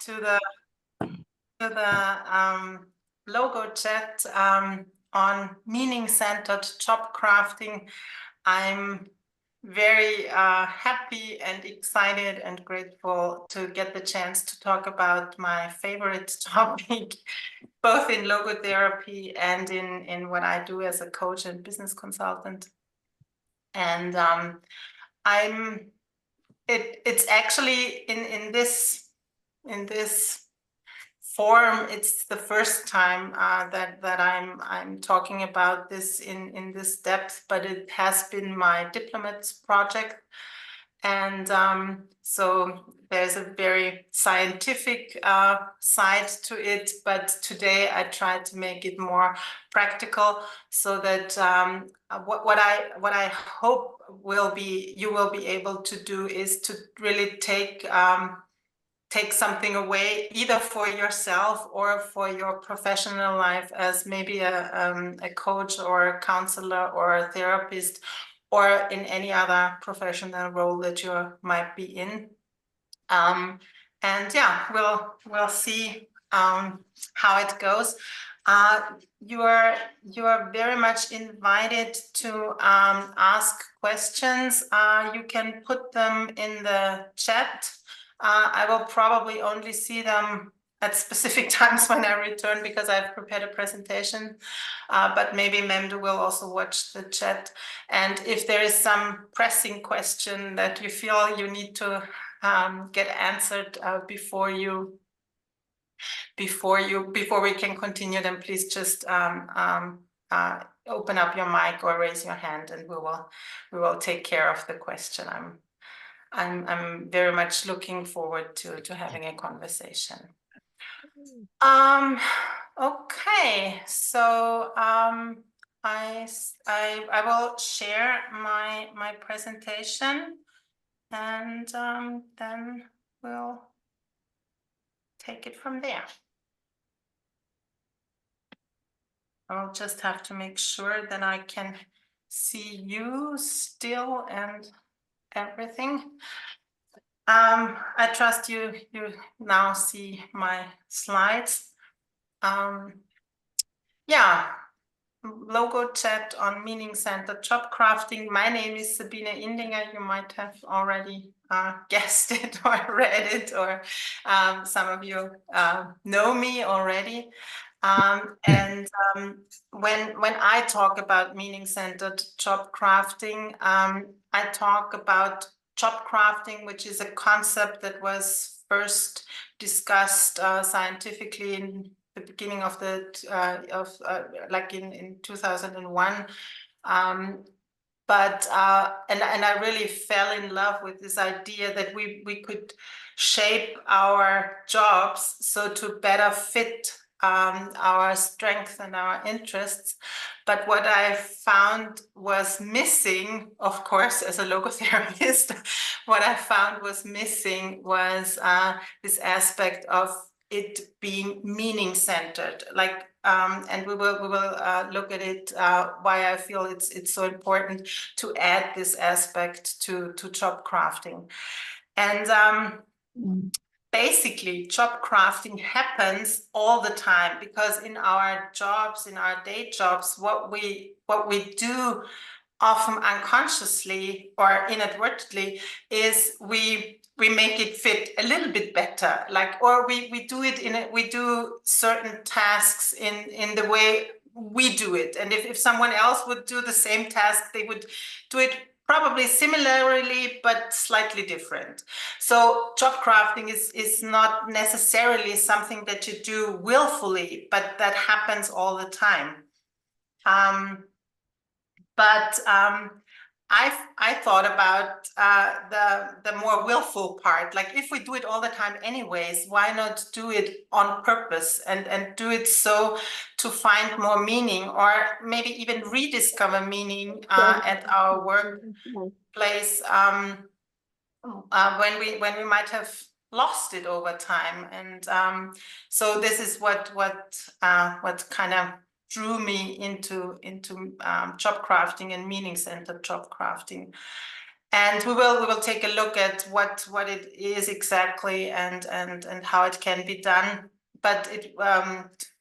to the LogoChat on meaning-centered job crafting. I'm very happy and excited and grateful to get the chance to talk about my favorite topic, both in logotherapy and in what I do as a coach and business consultant. And it's actually in this form, it's the first time that I'm talking about this in this depth, but it has been my diplomate project. And so there's a very scientific side to it, but today I tried to make it more practical so that what I hope you will be able to do is to really take something away, either for yourself or for your professional life as maybe a coach or a counselor or a therapist, or in any other professional role that you might be in. And yeah, we'll see how it goes. You are very much invited to ask questions. You can put them in the chat. I will probably only see them at specific times when I return because I've prepared a presentation, but maybe Memdu will also watch the chat. And if there is some pressing question that you feel you need to get answered before we can continue, then please just open up your mic or raise your hand, and we will take care of the question. I'm very much looking forward to having a conversation. Okay, so I will share my presentation, and then we'll take it from there. I'll just have to make sure that I can see you still and everything. I trust you now see my slides. Yeah, LogoChat on meaning-centered job crafting. My name is Sabine Indinger. You might have already guessed it or read it, or some of you know me already. And when I talk about meaning-centered job crafting, I talk about job crafting, which is a concept that was first discussed scientifically in the beginning of like in 2001. But I really fell in love with this idea that we could shape our jobs so to better fit our strengths and our interests. But what I found was missing, of course, as a logotherapist, what I found was missing was this aspect of it being meaning-centered. Like, and we will look at it, why I feel it's so important to add this aspect to job crafting. And basically, job crafting happens all the time, because in our jobs, in our day jobs, what we do often unconsciously or inadvertently is we make it fit a little bit better, like, or we do it we do certain tasks in the way we do it, and if someone else would do the same task, they would do it probably similarly, but slightly different. So job crafting is not necessarily something that you do willfully, but that happens all the time. But I thought about the more willful part. Like, if we do it all the time anyways, why not do it on purpose and do it so to find more meaning, or maybe even rediscover meaning at our workplace when we might have lost it over time. And so this is what kind of drew me into job crafting and meaning-centered job crafting. And we will take a look at what it is exactly and how it can be done. But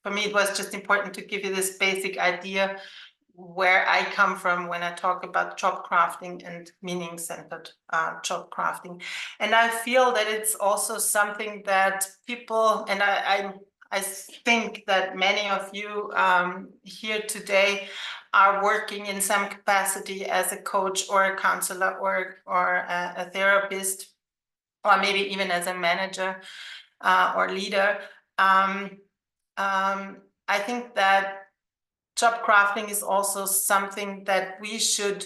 for me, it was just important to give you this basic idea where I come from when I talk about job crafting and meaning-centered job crafting. And I feel that it's also something that people, and I think that many of you here today are working in some capacity as a coach or a counselor or a therapist, or maybe even as a manager or leader. I think that job crafting is also something that we should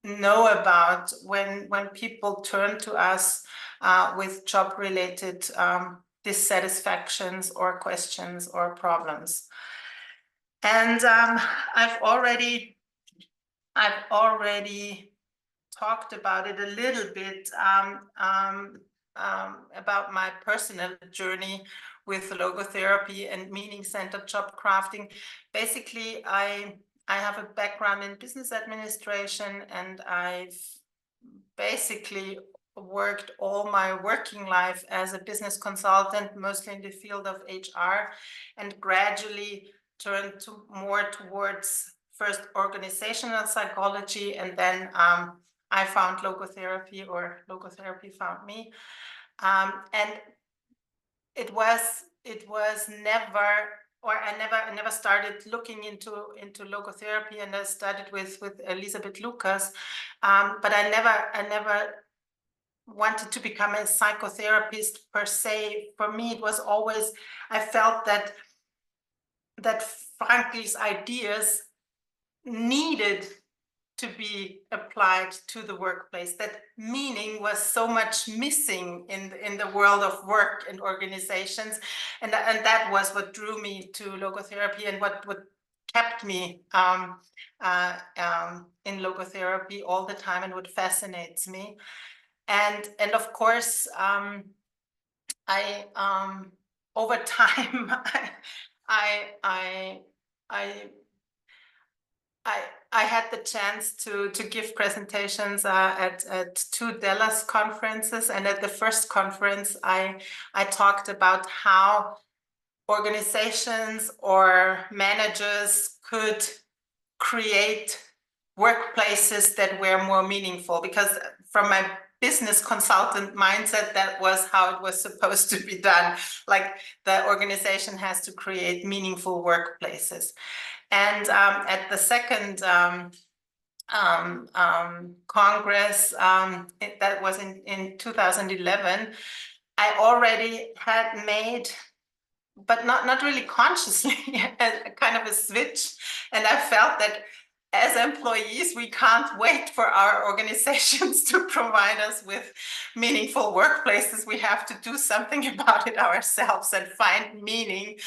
know about when people turn to us with job-related dissatisfactions or questions or problems. And I've already talked about it a little bit about my personal journey with logotherapy and meaning-centered job crafting. Basically, I have a background in business administration, and I've basically worked all my working life as a business consultant, mostly in the field of HR, and gradually turned more towards first organizational psychology, and then I found logotherapy, or logotherapy found me. And it was never, or I never started looking into logotherapy, and I started with Elizabeth Lucas, but I never wanted to become a psychotherapist per se. For me, it was always, I felt that Frankl's ideas needed to be applied to the workplace. That meaning was so much missing in the world of work and organizations, and that was what drew me to logotherapy, and what kept me in logotherapy all the time, and what fascinates me. And of course, I over time, I had the chance to give presentations at two Dallas conferences, and at the first conference, I talked about how organizations or managers could create workplaces that were more meaningful, because from my business consultant mindset, that was how it was supposed to be done. Like, the organization has to create meaningful workplaces. And at the second Congress, that was in 2011, I already had made, but not really consciously, a kind of a switch. And I felt that as employees, we can't wait for our organizations to provide us with meaningful workplaces. We have to do something about it ourselves and find meaning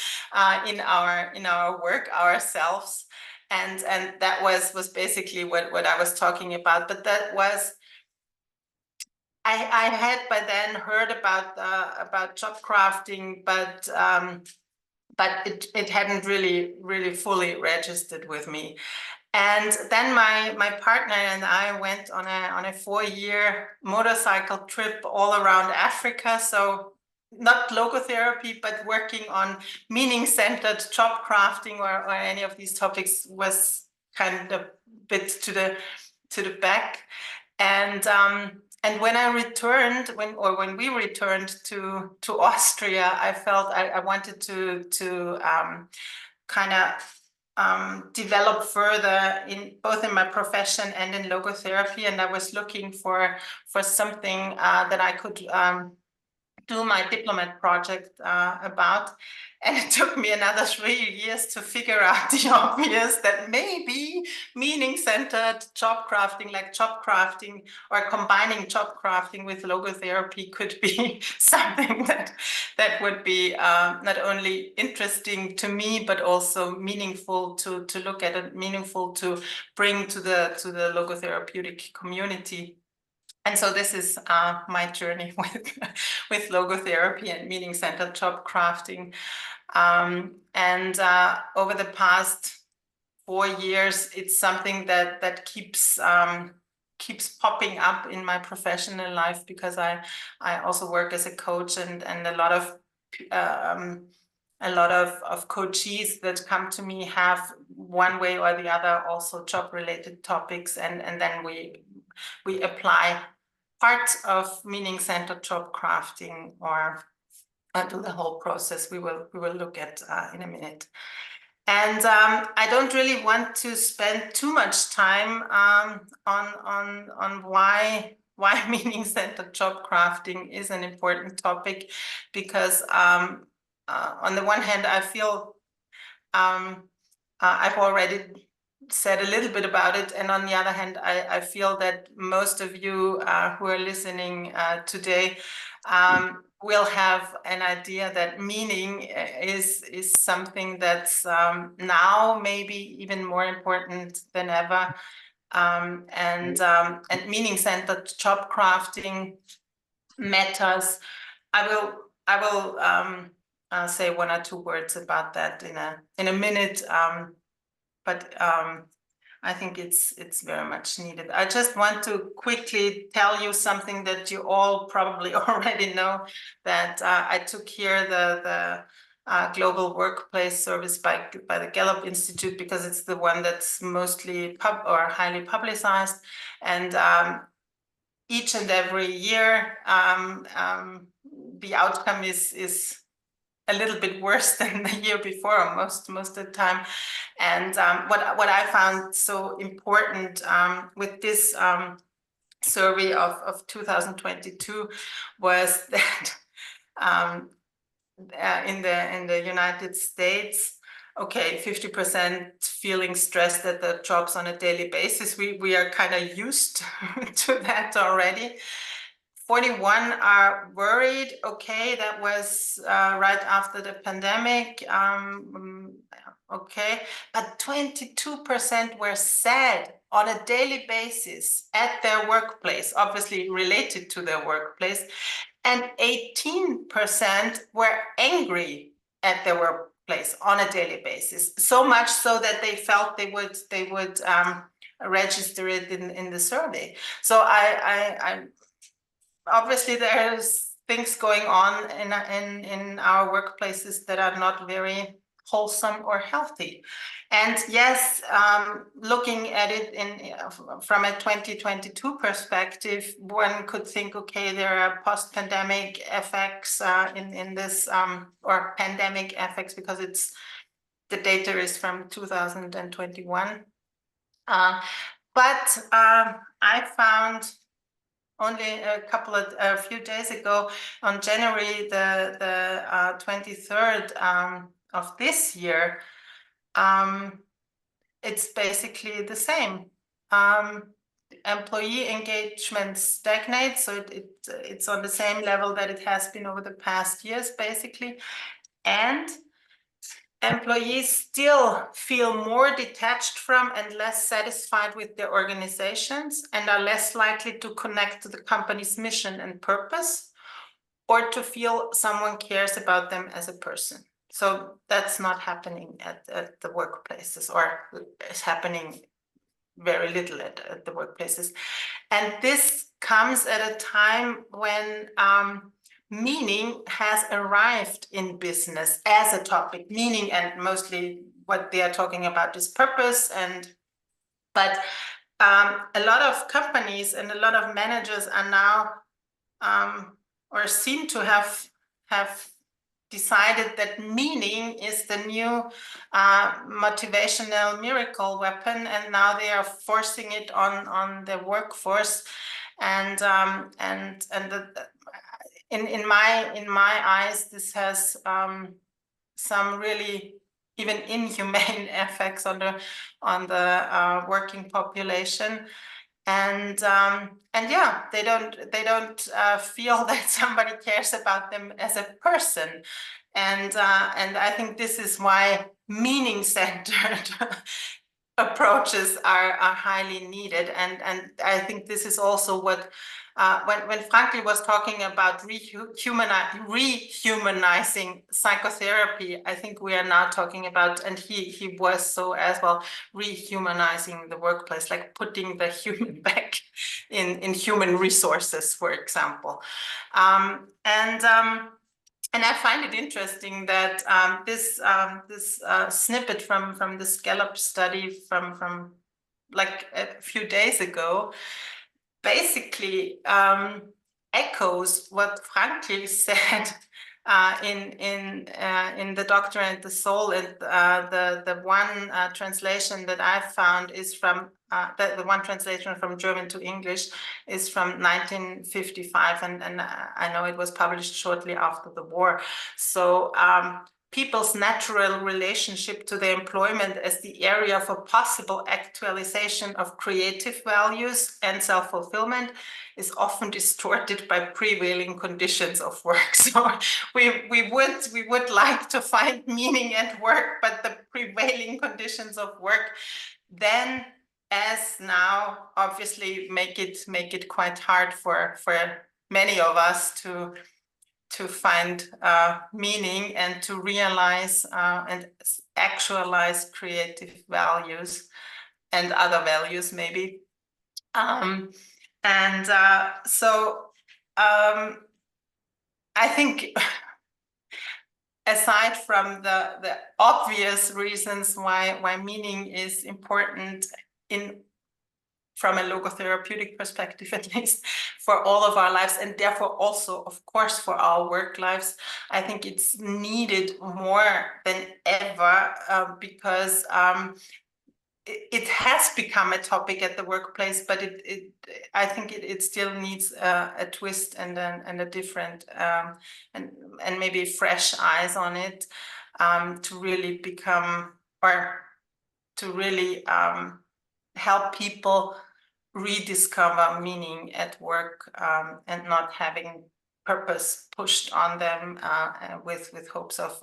in our work ourselves. And that was basically what I was talking about. But that was, I had by then heard about job crafting, but it hadn't really fully registered with me. And then my partner and I went on a 4-year motorcycle trip all around Africa. So not logotherapy, but working on meaning-centered job crafting or any of these topics was kind of a bit to the back. And when I returned, when we returned to Austria, I felt I wanted to kind of develop further in both in my profession and in logotherapy, and I was looking for something that I could do my diplomat project about. And it took me another 3 years to figure out the obvious, that maybe meaning-centered job crafting, like job crafting or combining job crafting with logotherapy, could be something that would be not only interesting to me, but also meaningful to look at, and meaningful to bring to the logotherapeutic community. And so this is my journey with logotherapy and meaning-centered job crafting. And over the past 4 years, it's something that keeps keeps popping up in my professional life, because I also work as a coach, and a lot of coachees that come to me have one way or the other also job related topics, and then we apply parts of meaning centered job crafting, or do the whole process we will look at in a minute. And I don't really want to spend too much time on why meaning-centered job crafting is an important topic, because on the one hand, I feel I've already said a little bit about it, and on the other hand, I feel that most of you who are listening today will have an idea that meaning is something that's now maybe even more important than ever, and meaning-centered job crafting matters. I will say one or two words about that in a minute, but I think it's very much needed. I just want to quickly tell you something that you all probably already know, that I took here the Global Workplace Service by the Gallup Institute, because it's the one that's mostly highly publicized, and each and every year the outcome is a little bit worse than the year before, most of the time. And what I found so important with this survey of 2022 was that in the United States, okay, 50% feeling stressed at their jobs on a daily basis. We are kind of used to that already. 41 are worried. Okay, that was right after the pandemic. Okay, but 22% were sad on a daily basis at their workplace, obviously related to their workplace, and 18% were angry at their workplace on a daily basis. So much so that they felt they would register it in the survey. So I obviously there's things going on in our workplaces that are not very wholesome or healthy. And yes, looking at it from a 2022 perspective, one could think, okay, there are post-pandemic effects in this, or pandemic effects, because the data is from 2021. But I found only a few days ago, on January the 23rd of this year, it's basically the same. Employee engagement stagnates, so it's on the same level that it has been over the past years, basically. And employees still feel more detached from and less satisfied with their organizations, and are less likely to connect to the company's mission and purpose, or to feel someone cares about them as a person. So that's not happening at the workplaces, or it's happening very little at the workplaces. And this comes at a time when meaning has arrived in business as a topic. Meaning, and mostly what they are talking about is purpose. But a lot of companies and a lot of managers are now or seem to have decided that meaning is the new motivational miracle weapon, and now they are forcing it on the workforce. And in my eyes, this has some really even inhumane effects on the working population. And yeah, they don't feel that somebody cares about them as a person. And I think this is why meaning-centered approaches are highly needed. And I think this is also what when Frankl was talking about rehumanizing psychotherapy, I think we are now talking about, and he was so as well, rehumanizing the workplace, like putting the human back in human resources, for example. And I find it interesting that this snippet from the Gallup study from like a few days ago basically echoes what Frankl said in The Doctor and the Soul. And the one translation that I found is from the one translation from German to English is from 1955, and I know it was published shortly after the war. So people's natural relationship to their employment as the area for possible actualization of creative values and self-fulfillment is often distorted by prevailing conditions of work. So we would like to find meaning at work, but the prevailing conditions of work then, as now, obviously make it quite hard for many of us to find meaning and to realize and actualize creative values and other values maybe. So I think aside from the obvious reasons why meaning is important from a logotherapeutic perspective, at least for all of our lives, and therefore also, of course, for our work lives, I think it's needed more than ever because it has become a topic at the workplace, but I think it still needs a twist and a different and maybe fresh eyes on it to really become, or to really help people rediscover meaning at work and not having purpose pushed on them with hopes of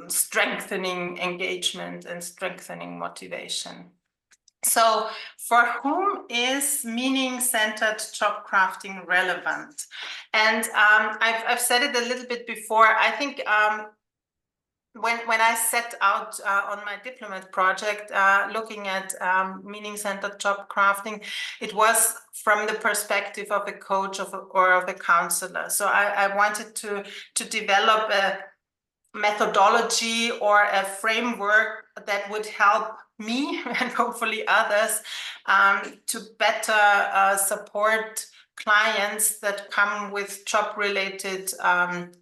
strengthening engagement and strengthening motivation. So for whom is meaning-centered job crafting relevant? And I've said it a little bit before. I think when I set out on my diplomat project, looking at meaning-centered job crafting, it was from the perspective of a coach or of a counselor. So I wanted to develop a methodology or a framework that would help me and hopefully others to better support clients that come with job-related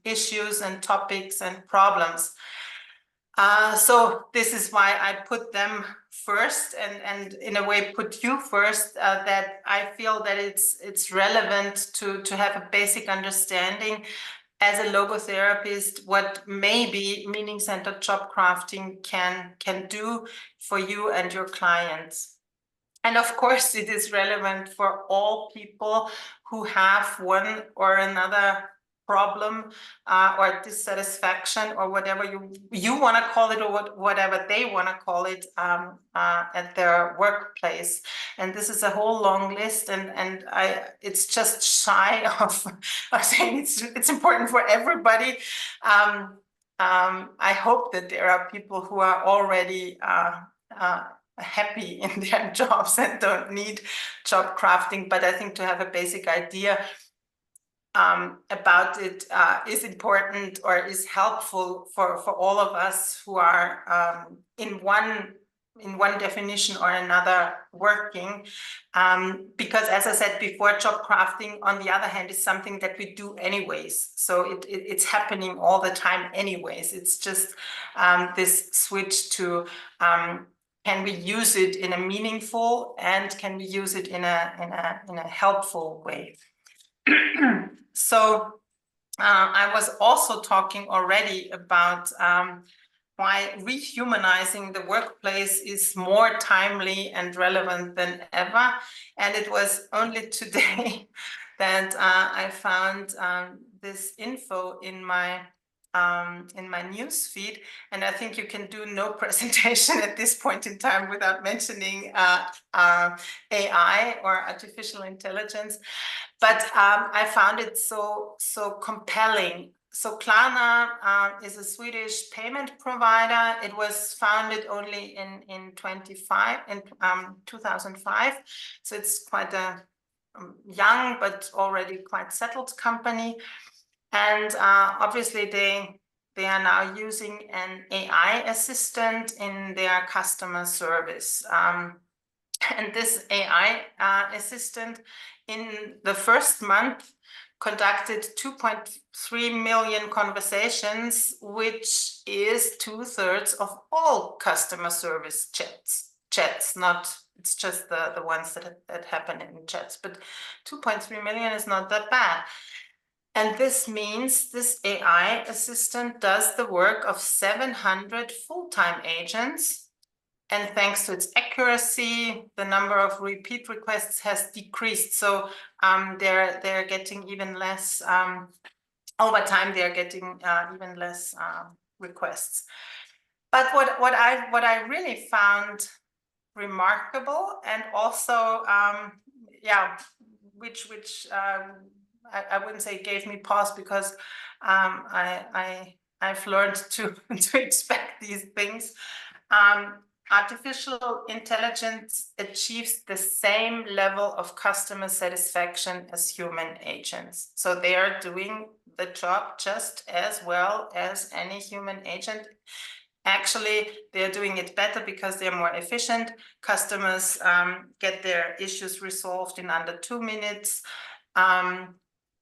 issues and topics and problems. So this is why I put them first and in a way put you first, that I feel that it's relevant to have a basic understanding as a logotherapist what maybe meaning-centered job crafting can do for you and your clients. And of course, it is relevant for all people who have one or another problem or dissatisfaction or whatever you want to call it, or whatever they want to call it at their workplace. And this is a whole long list, and it's just shy of saying it's important for everybody. I hope that there are people who are already happy in their jobs and don't need job crafting, but I think to have a basic idea about it is important or is helpful for all of us who are in one definition or another working, because as I said before, job crafting on the other hand is something that we do anyways, so it's happening all the time anyways. It's just this switch to can we use it in a meaningful and can we use it in a helpful way? So I was also talking already about why rehumanizing the workplace is more timely and relevant than ever. And it was only today that I found this info in my in my news feed, and I think you can do no presentation at this point in time without mentioning AI or artificial intelligence. But I found it so compelling. So Klarna is a Swedish payment provider. It was founded only in 2005. So it's quite a young but already quite settled company. And obviously they are now using an AI assistant in their customer service. And this AI assistant in the first month conducted 2.3 million conversations, which is 2/3 of all customer service chats, not, it's just the ones that happen in chats, but 2.3 million is not that bad. And this means this AI assistant does the work of 700 full-time agents. And thanks to its accuracy, the number of repeat requests has decreased. So they're getting even less, over time, they're getting even less requests. But what I really found remarkable, and also, which I wouldn't say gave me pause, because I've learned to expect these things. Artificial intelligence achieves the same level of customer satisfaction as human agents. So they are doing the job just as well as any human agent. Actually, they're doing it better because they're more efficient. Customers get their issues resolved in under 2 minutes.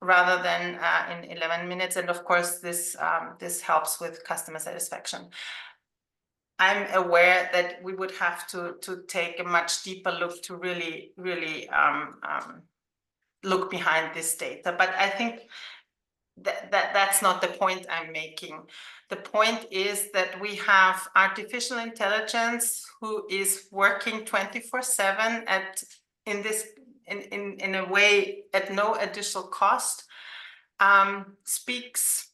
Rather than in 11 minutes. And of course, this helps with customer satisfaction. I'm aware that we would have to take a much deeper look to really look behind this data. But I think that's not the point I'm making. The point is that we have artificial intelligence who is working 24/7 in a way at no additional cost, speaks,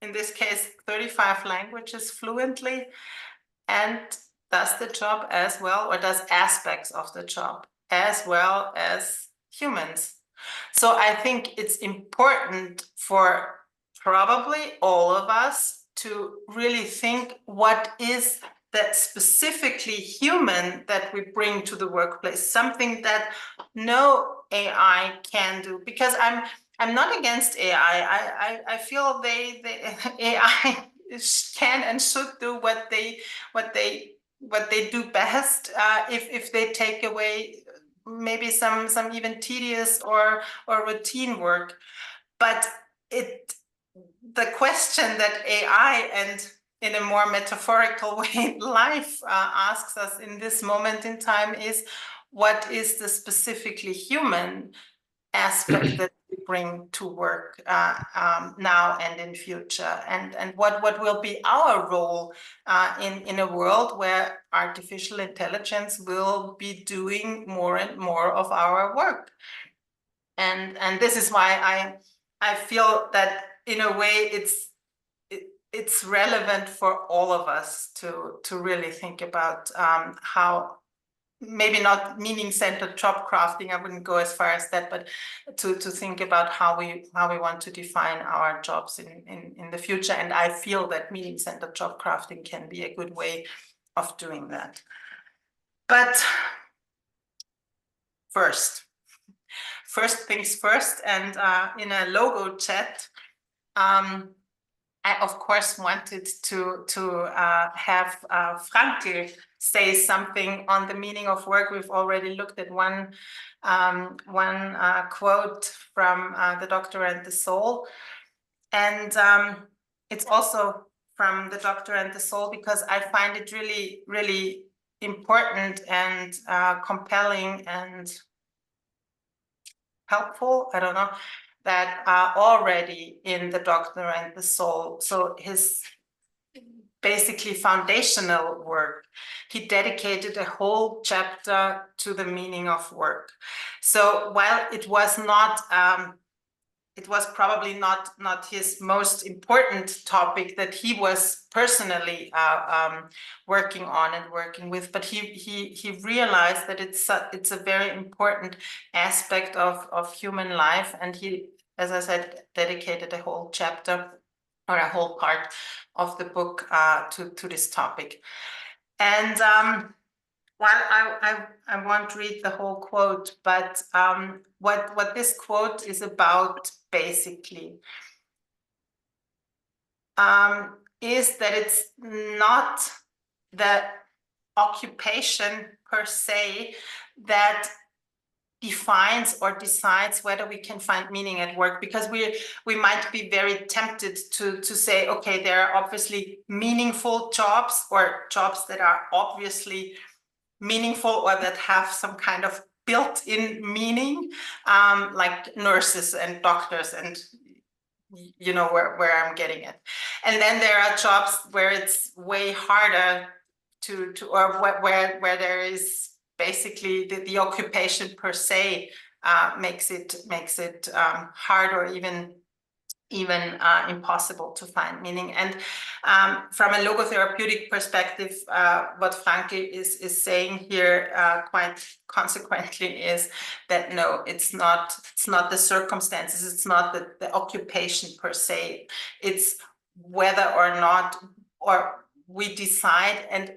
in this case, 35 languages fluently, and does the job as well, or does aspects of the job as well as humans. So I think it's important for probably all of us to really think, what is that specifically human that we bring to the workplace, something that no AI can do? Because I'm not against AI. I feel they AI can and should do what they do best. If they take away maybe some even tedious or routine work, but the question that AI, and in a more metaphorical way, life asks us in this moment in time is, what is the specifically human aspect that we bring to work now and in future, and what will be our role in a world where artificial intelligence will be doing more and more of our work. And this is why I feel that in a way it's relevant for all of us to really think about how, maybe not meaning-centered job crafting, I wouldn't go as far as that, but to think about how we want to define our jobs in the future. And I feel that meaning-centered job crafting can be a good way of doing that. But first things first, and in a LogoChat, I of course wanted to have Frankl say something on the meaning of work. We've already looked at one quote from The Doctor and the Soul, and it's also from The Doctor and the Soul because I find it really important and compelling and helpful, I don't know, that are already in The Doctor and the Soul. So his basically foundational work, he dedicated a whole chapter to the meaning of work. So while it was not it was probably not his most important topic that he was personally working on and working with, but he realized that it's a very important aspect of human life, and he, as I said, dedicated a whole chapter or a whole part of the book to this topic. And well, I won't read the whole quote, but what this quote is about basically is that it's not the occupation per se that defines or decides whether we can find meaning at work, because we might be very tempted to say, okay, there are obviously meaningful jobs or jobs that are obviously meaningful or that have some kind of built-in meaning, like nurses and doctors, and you know where I'm getting it. And then there are jobs where it's way harder to or where there is basically the occupation per se makes it hard or even impossible to find meaning. And from a logotherapeutic perspective, what Franke is saying here quite consequently is that no, it's not the circumstances, it's not the occupation per se, it's whether or not or we decide and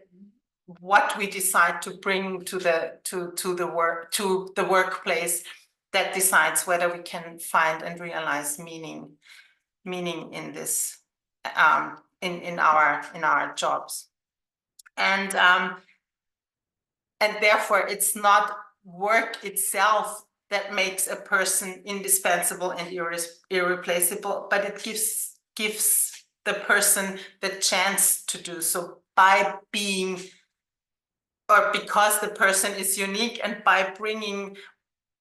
what we decide to bring to the workplace that decides whether we can find and realize meaning in this in our jobs. And therefore it's not work itself that makes a person indispensable and irreplaceable, but it gives the person the chance to do so by being, or because the person is unique, and by bringing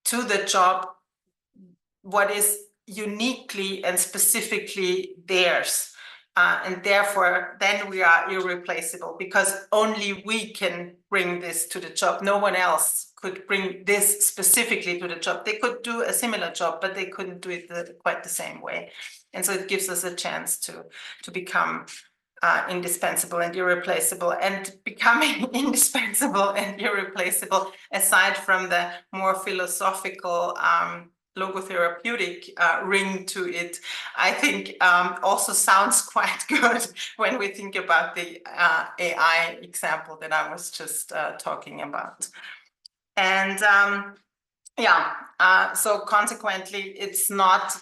to the job what is uniquely and specifically theirs. And therefore, then we are irreplaceable, because only we can bring this to the job. No one else could bring this specifically to the job. They could do a similar job, but they couldn't do it quite the same way. And so it gives us a chance to become indispensable and irreplaceable. And becoming indispensable and irreplaceable, aside from the more philosophical logotherapeutic ring to it, I think also sounds quite good when we think about the AI example that I was just talking about. And so consequently, it's not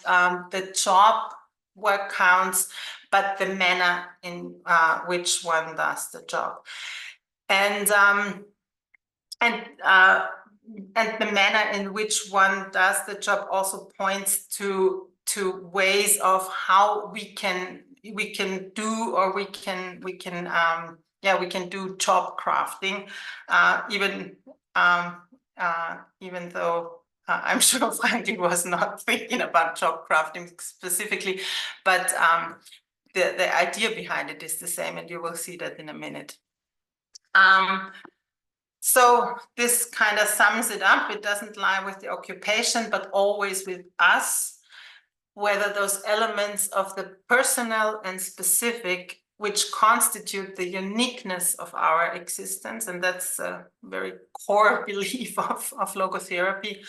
the job what counts, but the manner in which one does the job. And the manner in which one does the job also points to ways of how we can do, or we can do job crafting, even though I'm sure Franklin was not thinking about job crafting specifically, but the idea behind it is the same, and you will see that in a minute. So this kind of sums it up. It doesn't lie with the occupation, but always with us, whether those elements of the personal and specific, which constitute the uniqueness of our existence, and that's a very core belief of logotherapy,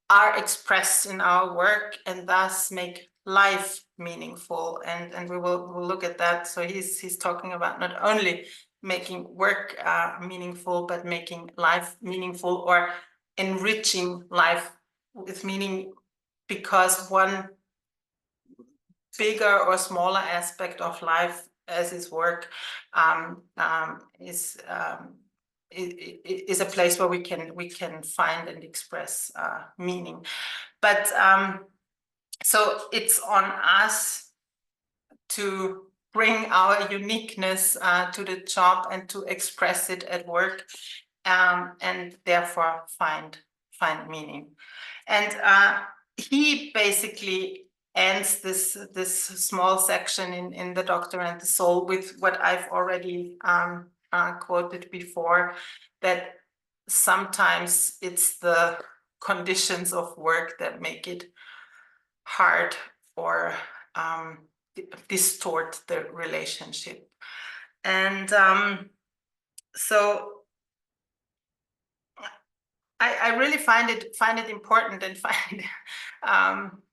are expressed in our work and thus make life meaningful. And we will look at that. So he's talking about not only making work meaningful, but making life meaningful, or enriching life with meaning, because one bigger or smaller aspect of life, as is work, is a place where we can find and express meaning. But so it's on us to bring our uniqueness to the job and to express it at work, and therefore find meaning. And he basically ends this small section in The Doctor and the Soul with what I've already quoted before, that sometimes it's the conditions of work that make it hard or distort the relationship. And so I really find it important and um,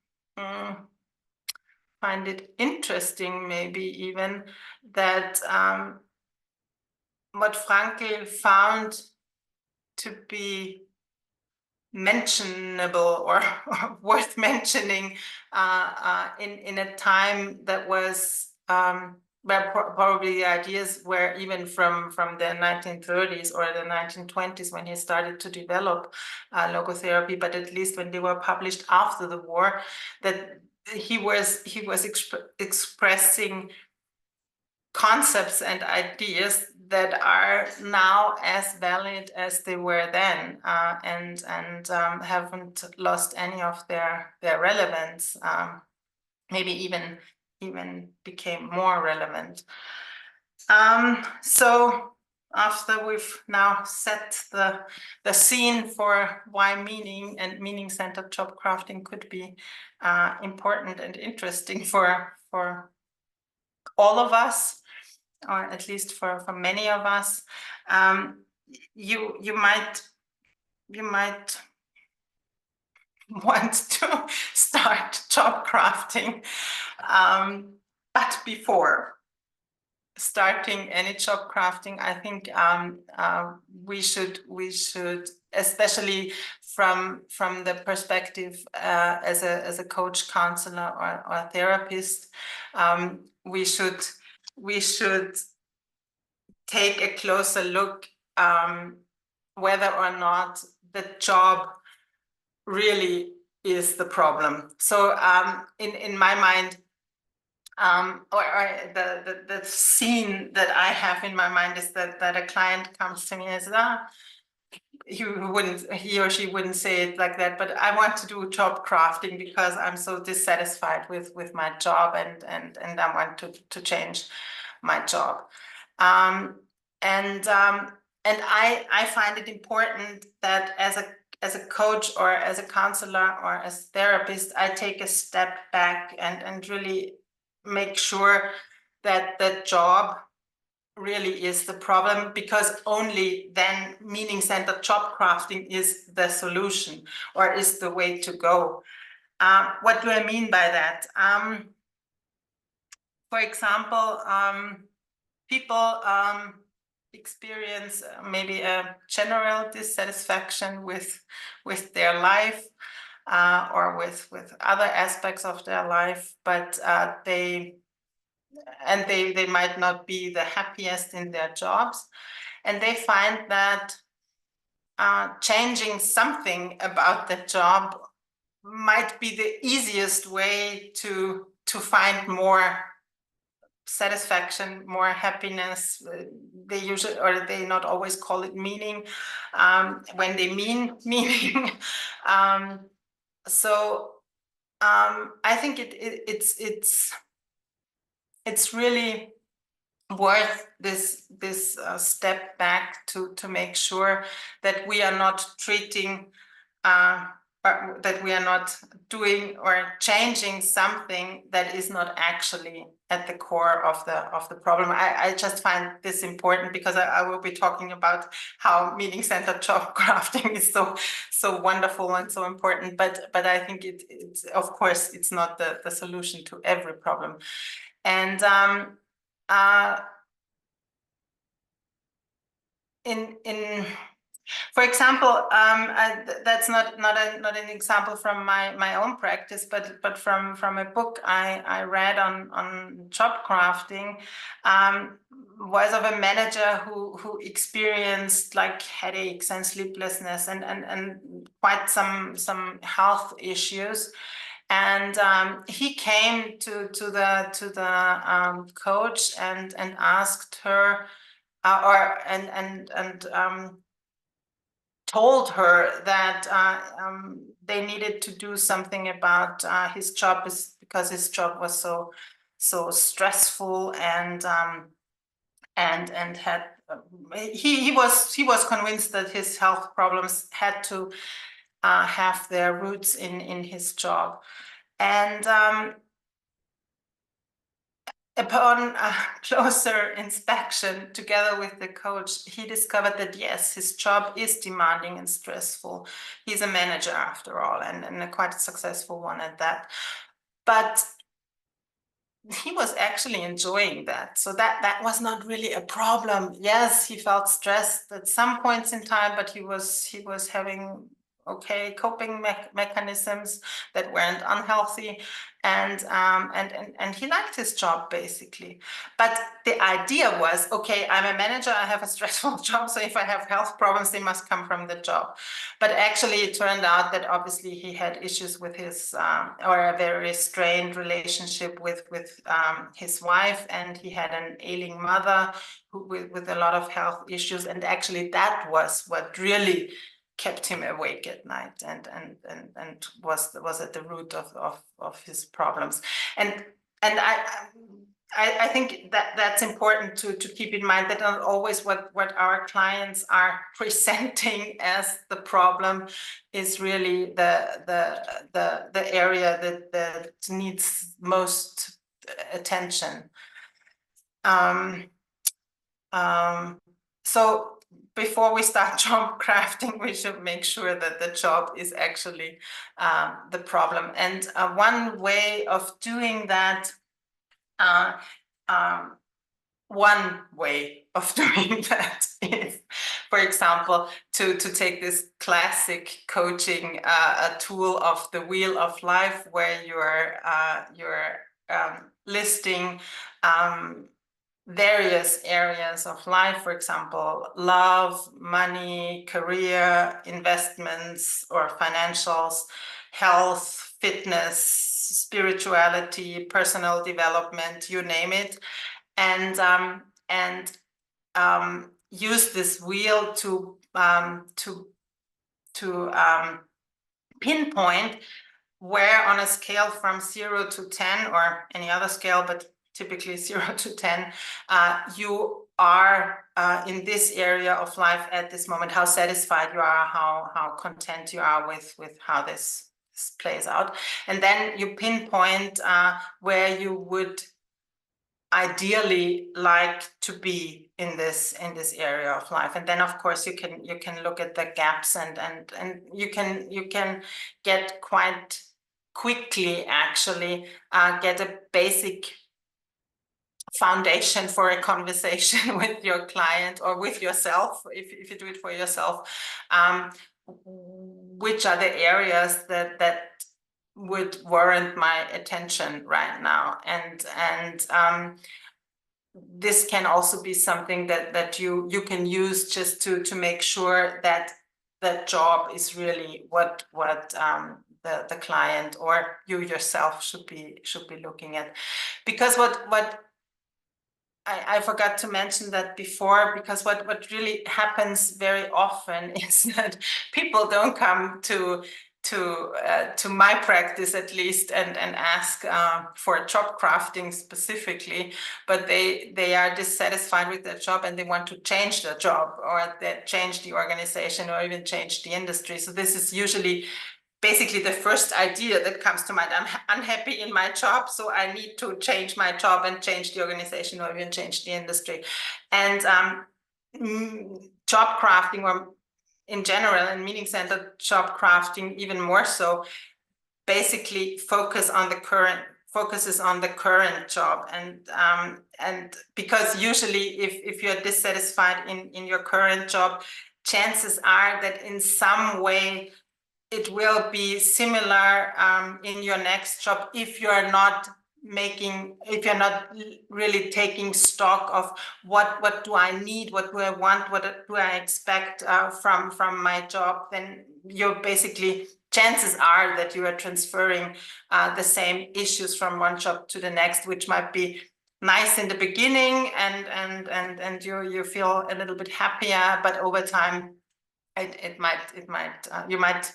find it interesting, maybe even, that what Frankl found to be mentionable or worth mentioning in a time that was where probably the ideas were even from the 1930s or the 1920s when he started to develop logotherapy, but at least when they were published after the war, that he was expressing concepts and ideas that are now as valid as they were then, and haven't lost any of their relevance. Maybe even became more relevant. So after we've now set the scene for why meaning and meaning-centered job crafting could be important and interesting for all of us, or at least for many of us, you might want to start job crafting, but before starting any job crafting, I think we should, especially from the perspective as a coach, counselor, or therapist, we should take a closer look whether or not the job really is the problem. So in my mind, or the scene that I have in my mind is that a client comes to me and says, he or she wouldn't say it like that, but I want to do job crafting because I'm so dissatisfied with my job, and I want to change my job. And I find it important that as a coach or as a counselor or as a therapist, I take a step back and really make sure that the job really is the problem, because only then meaning-centered job crafting is the solution or is the way to go. What do I mean by that? For example, people experience maybe a general dissatisfaction with their life or with other aspects of their life, but they might not be the happiest in their jobs, and they find that changing something about the job might be the easiest way to find more satisfaction, more happiness. They usually, or they not always call it meaning when they mean meaning. So I think it's really worth this step back to make sure that we are not treating that we are not doing or changing something that is not actually at the core of the problem. I just find this important because I will be talking about how meaning-centered job crafting is so wonderful and so important, but I think it's of course it's not the solution to every problem. And for example, that's not an example from my own practice, but from a book I read on job crafting, was of a manager who experienced like headaches and sleeplessness and quite some health issues. And he came to the coach and asked her, told her that they needed to do something about his job, because his job was so stressful, and had he was convinced that his health problems had to have their roots in his job. And upon a closer inspection together with the coach, he discovered that yes, his job is demanding and stressful. He's a manager after all, and a quite a successful one at that. But he was actually enjoying that. So that was not really a problem. Yes, he felt stressed at some points in time, but he was having okay coping mechanisms that weren't unhealthy, and he liked his job basically. But the idea was, okay, I'm a manager, I have a stressful job, so if I have health problems, they must come from the job. But actually, it turned out that obviously he had issues with his or a very strained relationship with his wife, and he had an ailing mother with a lot of health issues, and actually that was what really kept him awake at night, and was at the root of his problems. And I think that that's important to keep in mind, that not always what our clients are presenting as the problem is really the area that needs most attention. So before we start job crafting, we should make sure that the job is actually the problem. And one way of doing that, one way of doing that is, for example, to take this classic coaching a tool of the wheel of life, where you're listing various areas of life, for example, love, money, career, investments or financials, health, fitness, spirituality, personal development, you name it, and use this wheel to pinpoint where on a scale from 0 to 10, or any other scale, but typically 0 to 10, you are in this area of life at this moment, how satisfied you are, how content you are with how this plays out. And then you pinpoint where you would ideally like to be in this area of life. And then of course you can look at the gaps, and you can get quite quickly actually get a basic foundation for a conversation with your client or with yourself, if you do it for yourself, which are the areas that would warrant my attention right now. And this can also be something that you can use just to make sure that that job is really what the client or you yourself should be looking at. Because what I forgot to mention that before, because what really happens very often is that people don't come to my practice, at least, and ask for job crafting specifically, but they are dissatisfied with their job and they want to change their job, or they change the organization, or even change the industry. So this is usually basically the first idea that comes to mind. I'm unhappy in my job, so I need to change my job and change the organization, or even change the industry. And job crafting, or in general, and meaning center job crafting even more so, basically focuses on the current job. And because usually if you're dissatisfied in your current job, chances are that in some way it will be similar in your next job, if you're not really taking stock of what do I need, what do I want, what do I expect from my job. Then you're basically, chances are that you are transferring the same issues from one job to the next, which might be nice in the beginning, and you feel a little bit happier, but over time you might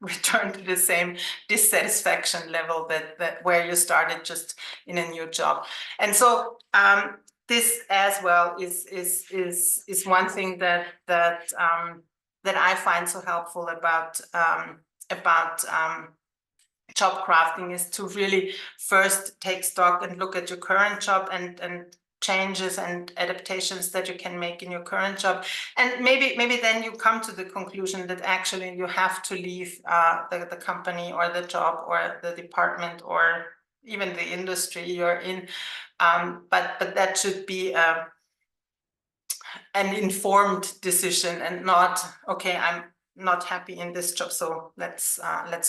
return to the same dissatisfaction level that where you started, just in a new job. And so this as well is one thing that I find so helpful about job crafting is to really first take stock and look at your current job and changes and adaptations that you can make in your current job, and maybe then you come to the conclusion that actually you have to leave the company or the job or the department or even the industry you're in, but that should be an informed decision and not, okay, I'm not happy in this job, so let's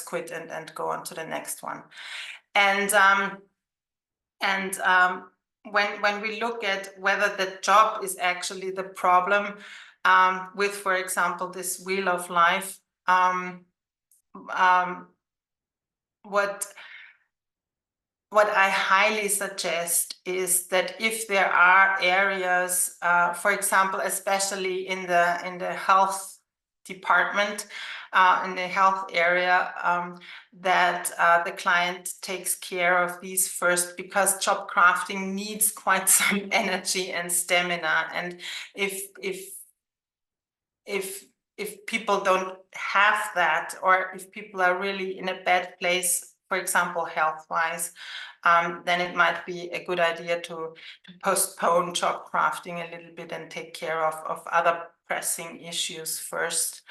quit and go on to the next one. And when we look at whether the job is actually the problem, with, for example, this wheel of life, what I highly suggest is that if there are areas, for example, especially in the health department, in the health area, that the client takes care of these first, because job crafting needs quite some energy and stamina. And if people don't have that, or if people are really in a bad place, for example, health-wise, then it might be a good idea to postpone job crafting a little bit and take care of other pressing issues first,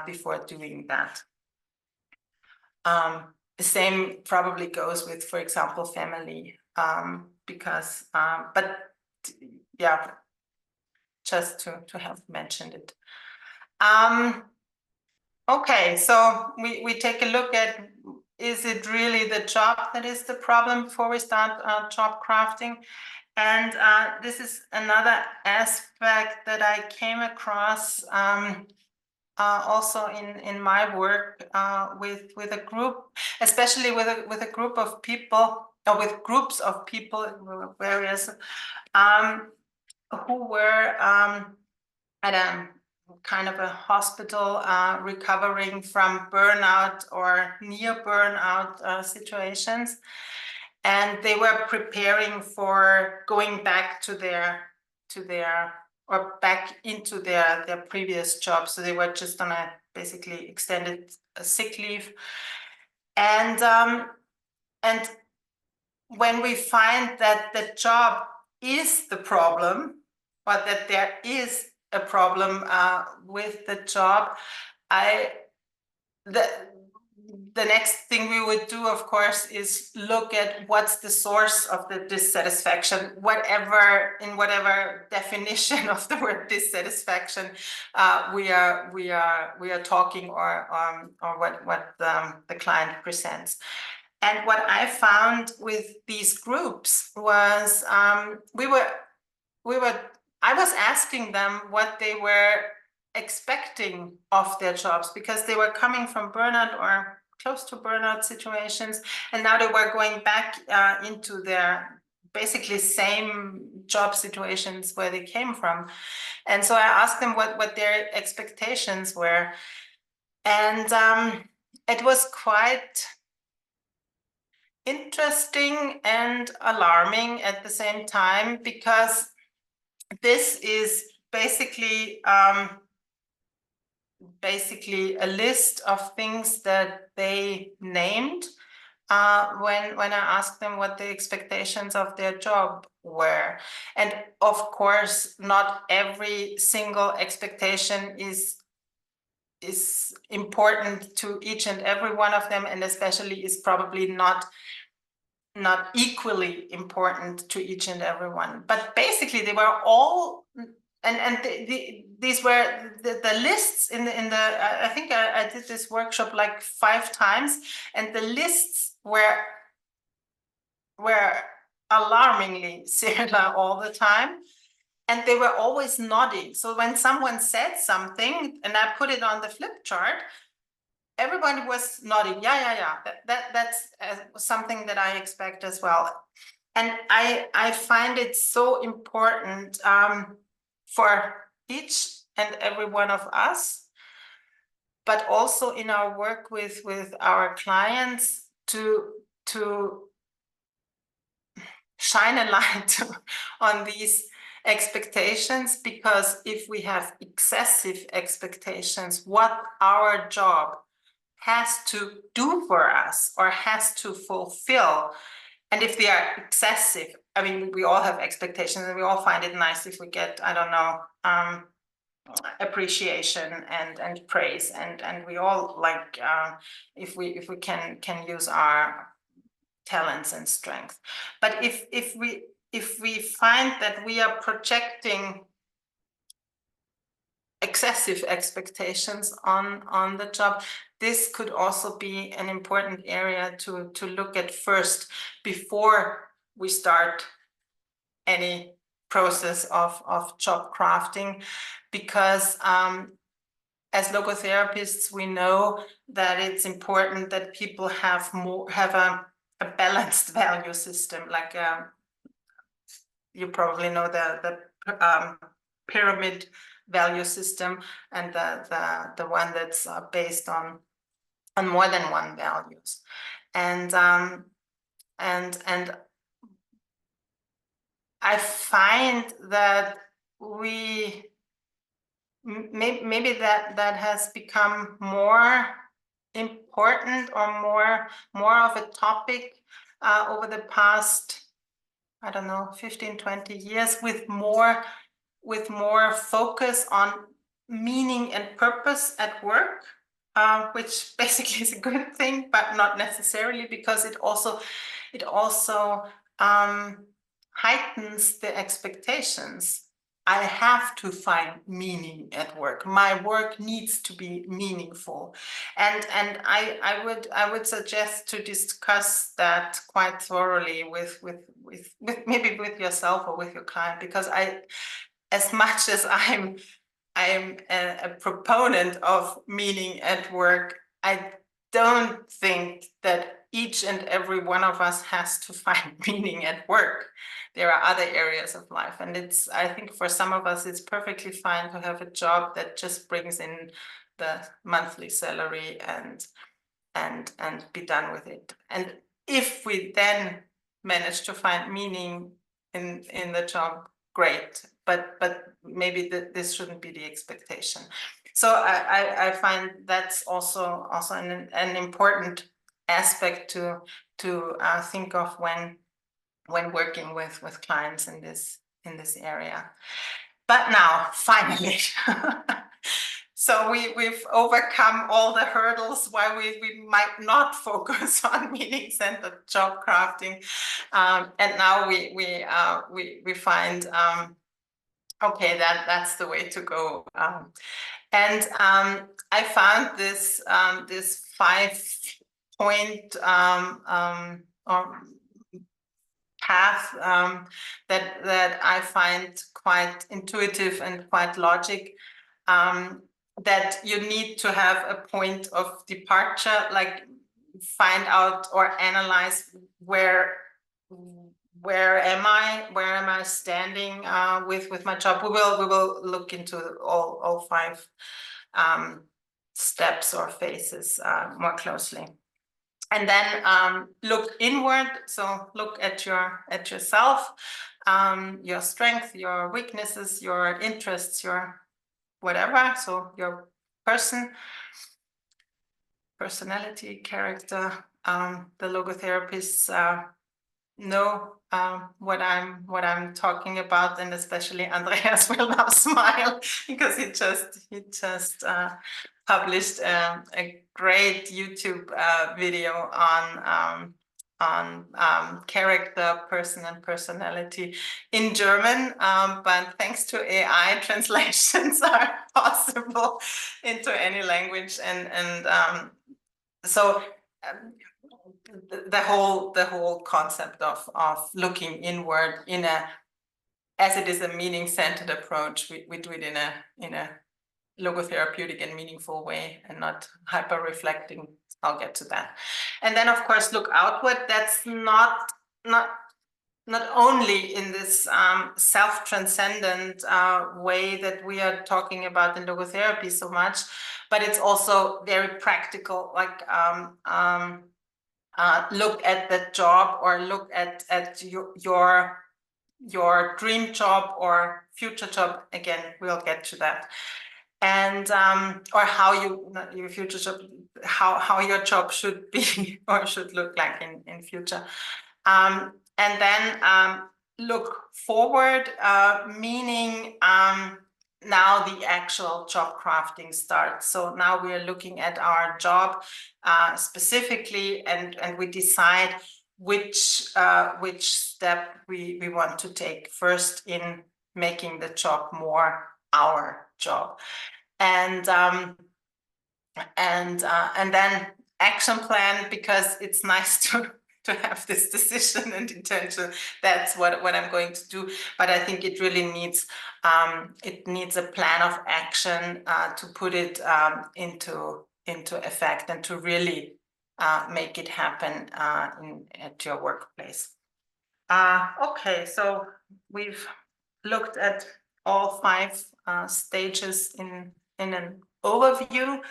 before doing that. The same probably goes with, for example, family, because, but yeah, just to have mentioned it. Okay, so we take a look at, is it really the job that is the problem before we start job crafting? And this is another aspect that I came across also in my work with a group, especially with a group of people, or with groups of people, various, who were at a kind of a hospital, recovering from burnout or near burnout situations. And they were preparing for going back to their or back into their previous job. So they were just on a basically extended sick leave. And when we find that the job is the problem, or that there is a problem with the job, the next thing we would do, of course, is look at what's the source of the dissatisfaction, in whatever definition of the word dissatisfaction we are talking, or what the client presents. And what I found with these groups was I was asking them what they were expecting of their jobs, because they were coming from burnout or close to burnout situations, and now they were going back into their basically same job situations where they came from. And so I asked them what their expectations were, and it was quite interesting and alarming at the same time, because this is basically a list of things that they named when I asked them what the expectations of their job were. And of course, not every single expectation is important to each and every one of them, and especially is probably not equally important to each and every one. But basically they were all, and these were the lists in the I think I did this workshop like 5 times, and the lists were alarmingly similar all the time, and they were always nodding. So when someone said something and I put it on the flip chart, everybody was nodding. Yeah. That's something that I expect as well. And I find it so important for each and every one of us, but also in our work with our clients, to shine a light on these expectations, because if we have excessive expectations what our job has to do for us or has to fulfill. And if they are excessive, I mean, we all have expectations and we all find it nice if we get, I don't know, appreciation and praise, and we all like if we can use our talents and strength. But if we find that we are projecting excessive expectations on the job, this could also be an important area to look at first before we start any process of job crafting, because as logotherapists, we know that it's important that people have a balanced value system. Like you probably know the pyramid value system, and the one that's based on more than one values, and I find that maybe that has become more important or more of a topic over the past, I don't know, 15, 20 years, with more focus on meaning and purpose at work, which basically is a good thing, but not necessarily, because it also heightens the expectations. I have to find meaning at work. My work needs to be meaningful, and I would suggest to discuss that quite thoroughly with maybe with yourself or with your client, because as much as I'm a proponent of meaning at work, I don't think that each and every one of us has to find meaning at work. There are other areas of life, and I think for some of us, it's perfectly fine to have a job that just brings in the monthly salary and be done with it. And if we then manage to find meaning in the job, great. But maybe this shouldn't be the expectation. So I find that's also an important aspect to think of when working with clients in this area. But now, finally, so we've overcome all the hurdles why we might not focus on meaning-centered job crafting, and now we find okay, that's the way to go. And I found this 5-point path that I find quite intuitive and quite logic. That you need to have a point of departure, like find out or analyze where am I standing with my job. We will look into all 5 steps or phases more closely. And then look inward. So look at yourself, your strength, your weaknesses, your interests, your whatever. So your personality, character. The logotherapists know what I'm talking about, and especially Andreas will now smile because he just published a great YouTube video on character, person, and personality in German, but thanks to AI, translations are possible into any language, and so the whole concept of looking inward as it is a meaning-centered approach, we do it in a logotherapeutic and meaningful way, and not hyper-reflecting. I'll get to that. And then, of course, look outward. That's not only in this self-transcendent way that we are talking about in logotherapy so much, but it's also very practical, like look at the job, or look at your dream job or future job. Again, we'll get to that. and or how your future job, how your job should be or should look like in future. And then look forward, meaning now the actual job crafting starts. So now we are looking at our job specifically, and we decide which step we want to take first in making the job more our job. And then action plan, because it's nice to have this decision and intention. That's what I'm going to do. But I think it really needs a plan of action to put it into effect and to really make it happen at your workplace. Okay, so we've looked at all 5 stages in an overview.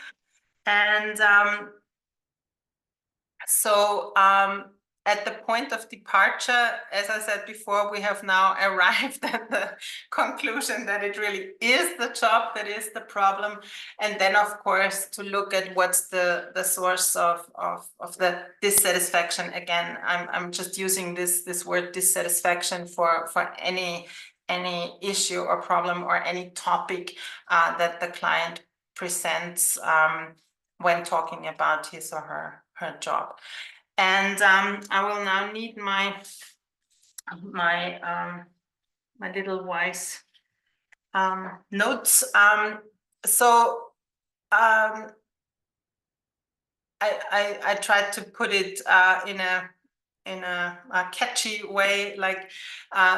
And so at the point of departure, as I said before, we have now arrived at the conclusion that it really is the job that is the problem. And then, of course, to look at what's the source of the dissatisfaction. Again, I'm just using this word dissatisfaction for any issue or problem or any topic that the client presents when talking about his or her job. And I will now need my little wise notes. So I tried to put it in a catchy way, like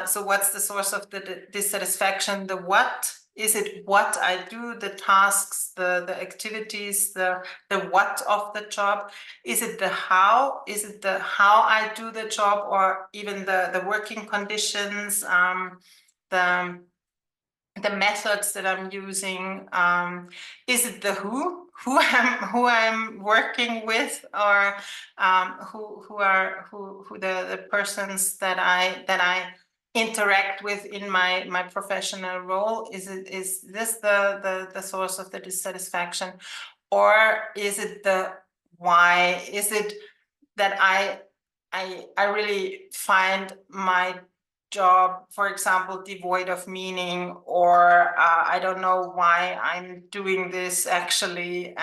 so what's the source of the dissatisfaction? The what? Is it what I do, the tasks, the activities, the what of the job? Is it the how? Is it the how I do the job, or even the working conditions, the methods that I'm using? Is it the who I'm working with, or who the persons that I interact with in my professional role? Is this the source of the dissatisfaction, or is it the why? Is it that I really find my job, for example, devoid of meaning, or I don't know why I'm doing this actually.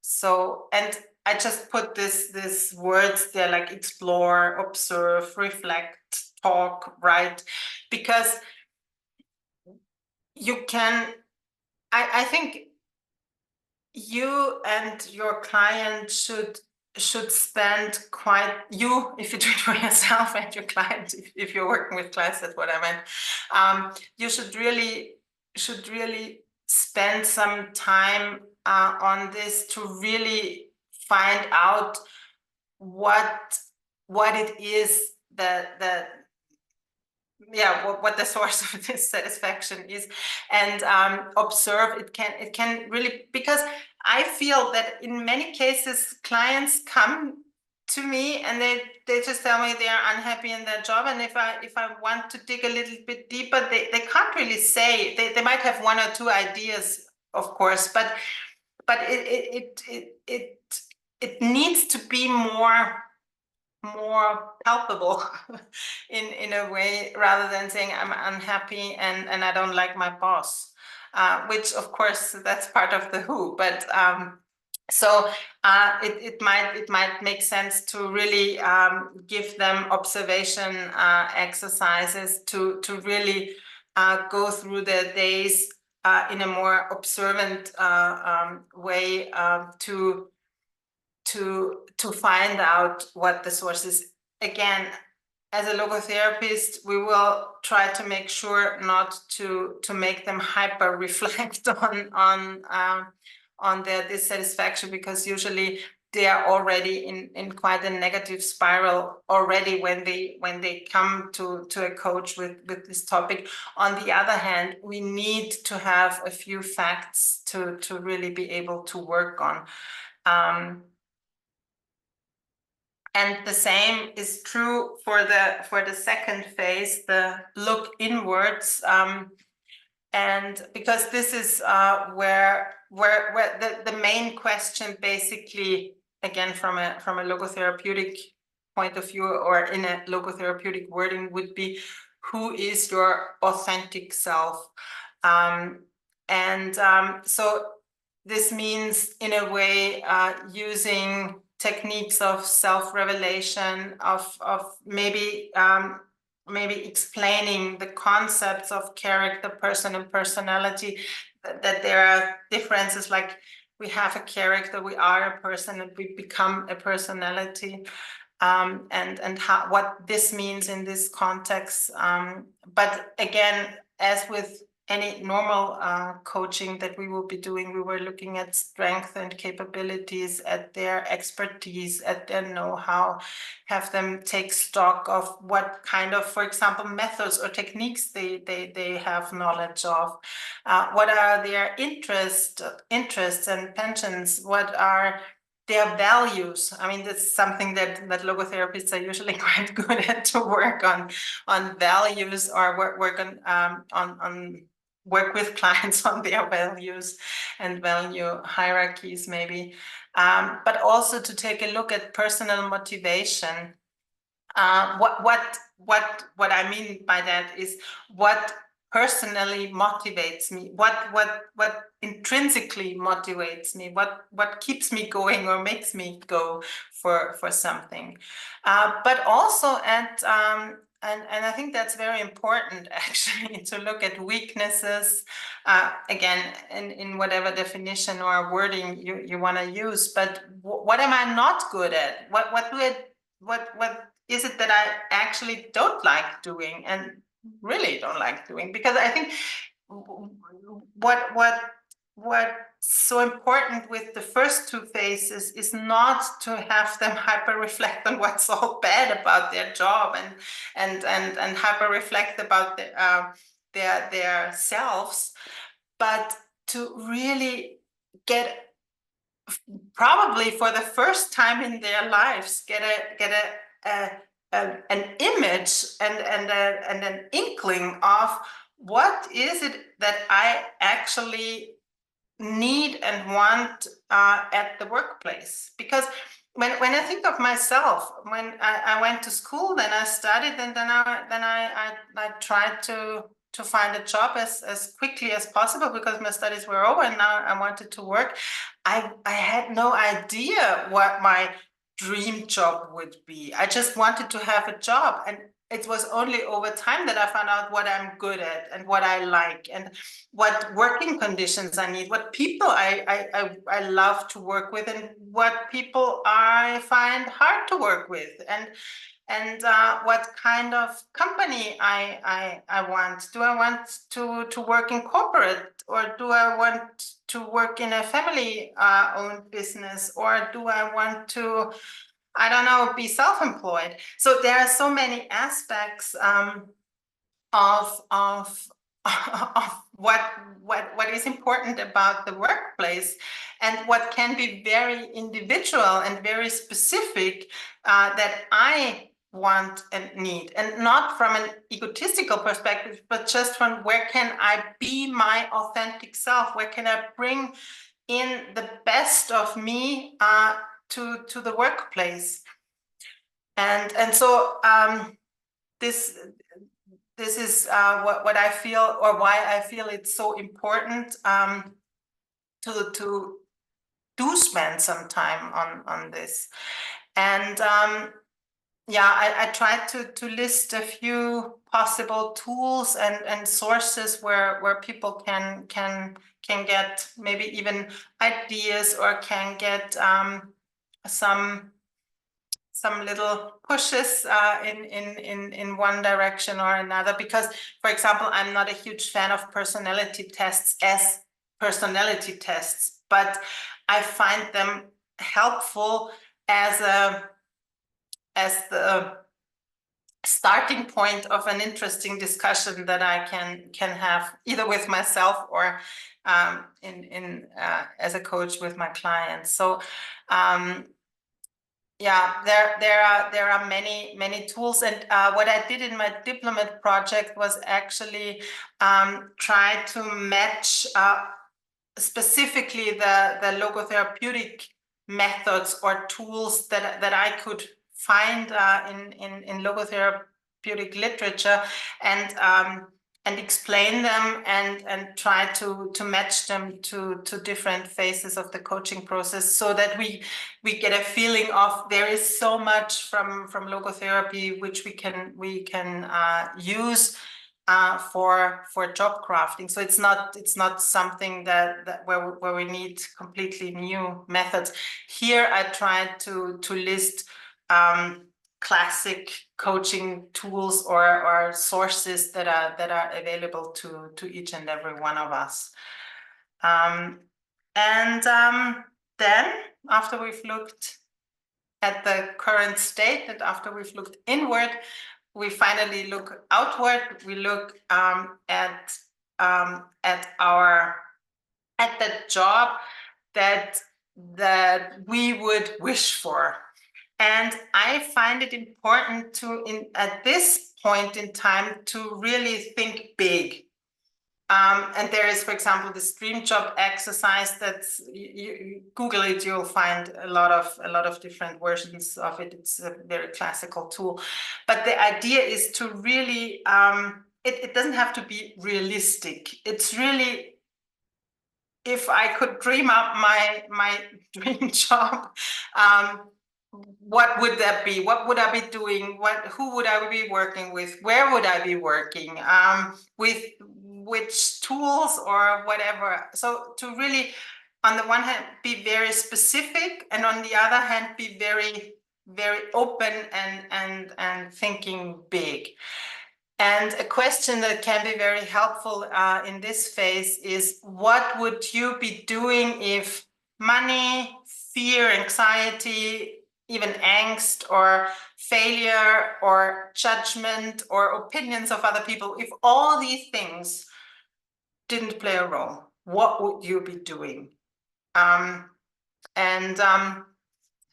So, and I just put this words there, like explore, observe, reflect, talk, write, because you can, I think you and your client should spend quite, you, if you do it for yourself, and your client, if you're working with clients, that's what I meant. You should really spend some time on this to really find out what it is that what the source of this satisfaction is, and observe. It can really, because I feel that in many cases clients come to me and they just tell me they are unhappy in their job, and if I want to dig a little bit deeper, they can't really say. They might have 1 or 2 ideas, of course, but it needs to be more palpable in a way, rather than saying I'm unhappy and I don't like my boss, which of course that's part of the who, but so it might make sense to really give them observation exercises to really go through their days in a more observant way, to find out what the source is. Again, as a logotherapist, we will try to make sure not to make them hyper reflect on their dissatisfaction, because usually they are already in quite a negative spiral already when they come to a coach with this topic. On the other hand, we need to have a few facts to really be able to work on. And the same is true for the second phase, the look inwards. And because this is where the main question, basically, again from a logotherapeutic point of view, or in a logotherapeutic wording, would be, who is your authentic self? So this means, in a way, using techniques of self-revelation, of maybe explaining the concepts of character, person, and personality, that there are differences, like we have a character, we are a person, and we become a personality, and what this means in this context. But again, as with any normal coaching that we will be doing, we were looking at strength and capabilities, at their expertise, at their know-how, have them take stock of what kind of, for example, methods or techniques they have knowledge of, what are their interests and penchants, what are their values. I mean, that's something that logotherapists are usually quite good at, to work on values, or work on work with clients on their values and value hierarchies, maybe, but also to take a look at personal motivation. What I mean by that is, what personally motivates me, what intrinsically motivates me, what keeps me going or makes me go for something, but also at and I think that's very important, actually, to look at weaknesses, again, in whatever definition or wording you want to use. But what am I not good at? What is it that I actually don't like doing, and really don't like doing? Because I think what's so important with the first two phases is not to have them hyper reflect on what's all bad about their job, and hyper reflect about their selves, but to really get, probably for the first time in their lives, get an image and an inkling of, what is it that I actually need and want at the workplace. Because when I think of myself, when I went to school, then I studied, and then I tried to find a job as quickly as possible, because my studies were over and now I wanted to work. I had no idea what my dream job would be. I just wanted to have a job, and it was only over time that I found out what I'm good at and what I like, and what working conditions I need, what people I love to work with, and what people I find hard to work with, and what kind of company I want. Do I want to work in corporate, or do I want to work in a family owned business, or do I want to, I don't know, be self-employed? So there are so many aspects of of what is important about the workplace, and what can be very individual and very specific, that I want and need, and not from an egotistical perspective, but just from, where can I be my authentic self, where can I bring in the best of me to the workplace. And so this is what I feel, or why I feel it's so important to do spend some time on this. And yeah, I tried to list a few possible tools and sources where people can get maybe even ideas, or can get some little pushes in one direction or another. Because, for example, I'm not a huge fan of personality tests as personality tests, but I find them helpful as the starting point of an interesting discussion that I can have, either with myself or as a coach with my clients. So Yeah, there are many tools, and what I did in my diplomat project was actually try to match specifically the logotherapeutic methods or tools that I could find in logotherapeutic literature, and explain them and try to match them to different phases of the coaching process, so that we get a feeling of there is so much from logotherapy which we can use for job crafting. So it's not something that where we need completely new methods. Here I tried to list classic coaching tools or sources that are available to each and every one of us. Then after we've looked at the current state, and after we've looked inward, we finally look outward. We look at the job that we would wish for. And I find it important at this point in time to really think big. And there is, for example, this dream job exercise that's you Google it, you'll find a lot of different versions of it. It's a very classical tool. But the idea is to really it doesn't have to be realistic. It's really, if I could dream up my dream job, what would that be? What would I be doing? Who would I be working with? Where would I be working? With which tools or whatever? So to really, on the one hand, be very specific, and on the other hand, be very, very open and thinking big. And a question that can be very helpful in this phase is, what would you be doing if money, fear, anxiety, even angst or failure or judgment or opinions of other people, if all these things didn't play a role, what would you be doing?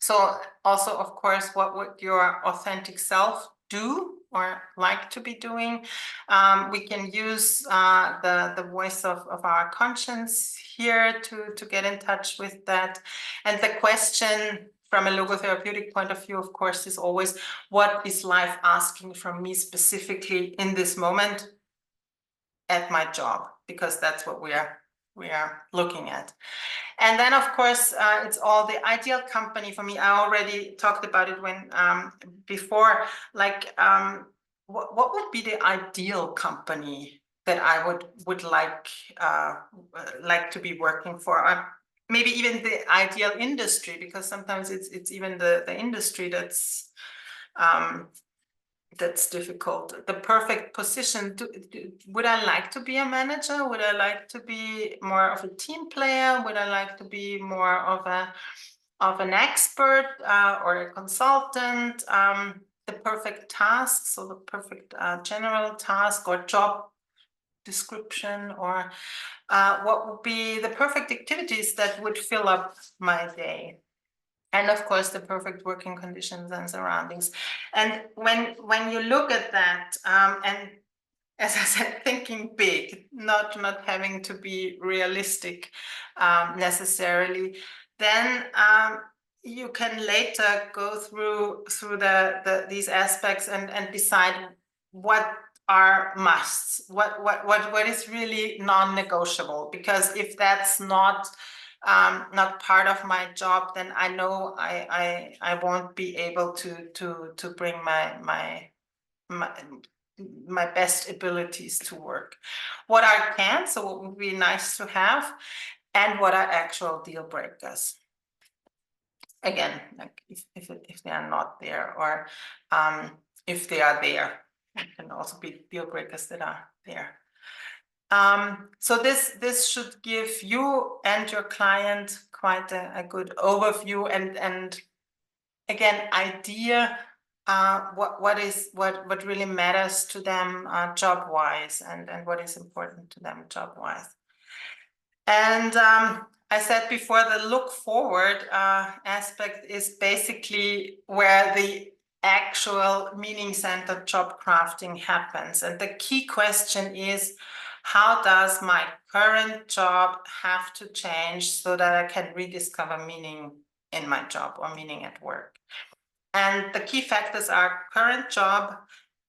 So also, of course, what would your authentic self do or like to be doing? We can use the voice of our conscience here to get in touch with that. And the question from a logotherapeutic point of view, of course, is always, what is life asking from me specifically in this moment at my job? Because that's what we are looking at. And then, of course, it's all the ideal company for me. I already talked about it when before, like what would be the ideal company that I would like to be working for? Or maybe even the ideal industry, because sometimes it's even the industry that's difficult. The perfect position. Would I like to be a manager? Would I like to be more of a team player? Would I like to be more of an expert or a consultant? The perfect task, so the perfect general task or job description, or what would be the perfect activities that would fill up my day? And of course, the perfect working conditions and surroundings. And when you look at that, and as I said, thinking big, not having to be realistic necessarily, then you can later go through these aspects and decide what are musts, what is really non-negotiable. Because if that's not part of my job, then I know I won't be able to bring my best abilities to work. What I can, so what would be nice to have, and what are actual deal breakers. Again, like if they are not there, or if they are there, it can also be deal breakers that are there. So this should give you and your client quite a good overview, and again, idea what really matters to them job-wise, and what is important to them job-wise. And I said before, the look forward aspect is basically where the actual meaning-centered job crafting happens. And the key question is, how does my current job have to change so that I can rediscover meaning in my job or meaning at work? And the key factors are current job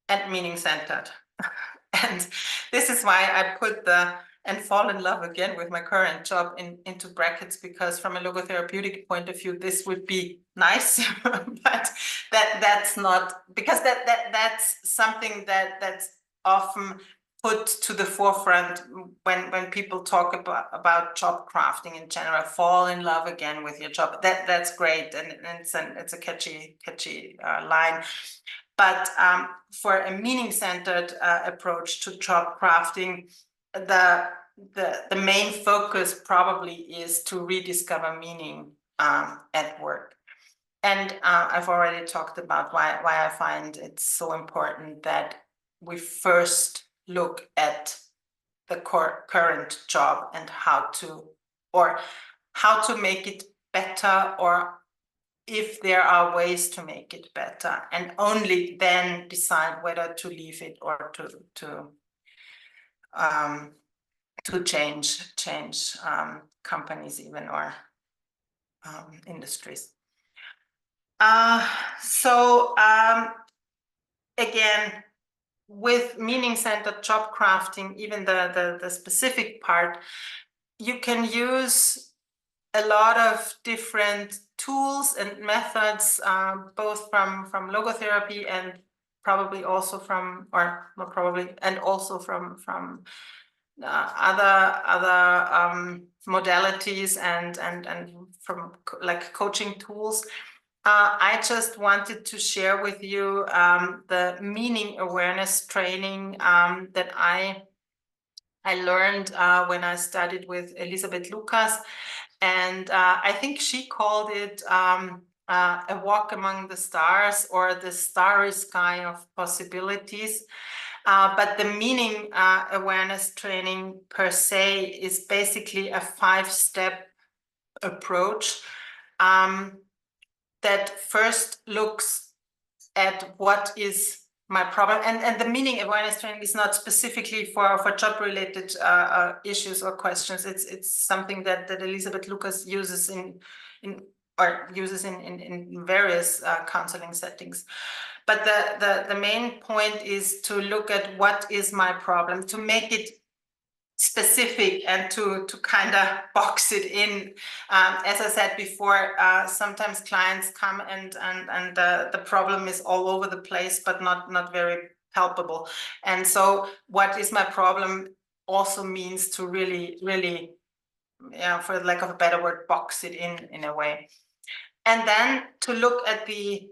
and meaning-centered. And this is why I put the and fall in love again with my current job into brackets, because from a logotherapeutic point of view, this would be nice, but that's not, because that's something that's often put to the forefront when people talk about job crafting in general. Fall in love again with your job. That's great, and it's a catchy line. But for a meaning-centered approach to job crafting, the main focus probably is to rediscover meaning at work. And I've already talked about why I find it so important that we first look at the current job and how to make it better, or if there are ways to make it better, and only then decide whether to leave it or to change companies even, or industries. So again, with meaning-centered job crafting, even the specific part, you can use a lot of different tools and methods, both from logotherapy and probably also from, or not probably, and also from other modalities and from like coaching tools. I just wanted to share with you the meaning awareness training that I learned when I studied with Elisabeth Lucas. And I think she called it a walk among the stars, or the starry sky of possibilities. But the meaning awareness training per se is basically a 5-step approach that first looks at what is my problem. And the meaning awareness training is not specifically for job-related issues or questions. It's something that Elisabeth Lucas uses in various counseling settings. But the main point is to look at what is my problem, to make it specific and to kind of box it in. As I said before, sometimes clients come and the problem is all over the place, but not very palpable. And so what is my problem also means to really, for lack of a better word, box it in a way. And then to look at the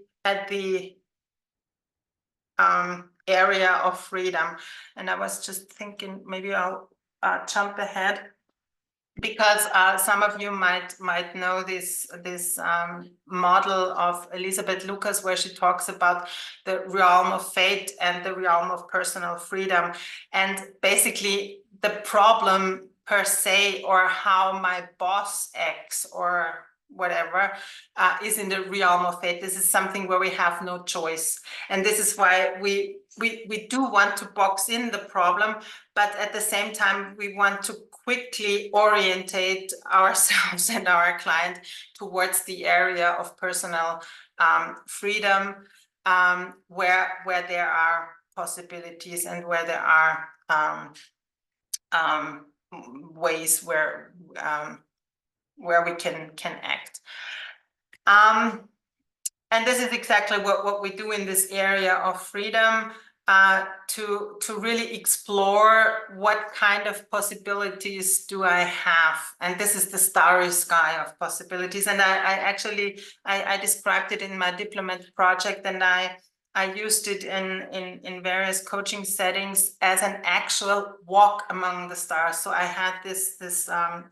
area of freedom. And I was just thinking, maybe I'll jump ahead, because some of you might know this model of Elisabeth Lucas, where she talks about the realm of fate and the realm of personal freedom. And basically the problem per se, or how my boss acts or whatever, is in the realm of fate. This is something where we have no choice. And this is why we do want to box in the problem, but at the same time, we want to quickly orientate ourselves and our client towards the area of personal freedom, where there are possibilities and where there are ways where we can act. And this is exactly what we do in this area of freedom, to really explore what kind of possibilities do I have. And this is the starry sky of possibilities. And I described it in my diplomate project, and I used it in various coaching settings as an actual walk among the stars. So I had this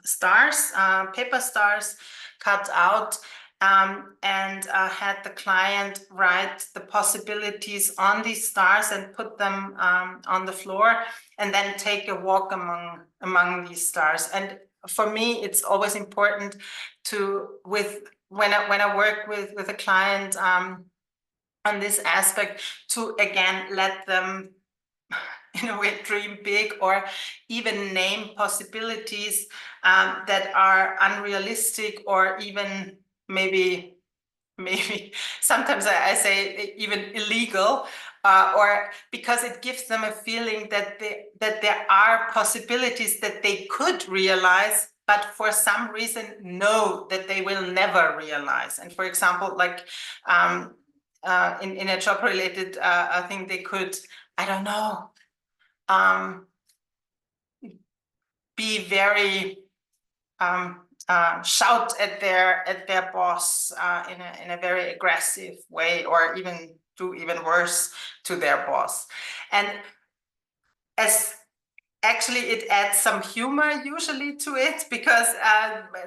stars, paper stars cut out, and had the client write the possibilities on these stars and put them on the floor, and then take a walk among these stars. And for me, it's always important when I work with a client on this aspect, to again let them in a way dream big, or even name possibilities that are unrealistic, or even maybe sometimes I say even illegal, or because it gives them a feeling that there are possibilities that they could realize, but for some reason know that they will never realize. And for example, like in a job related thing, they could, I don't know, be very shout at their boss in a very aggressive way, or even do even worse to their boss. And as actually it adds some humor usually to it, because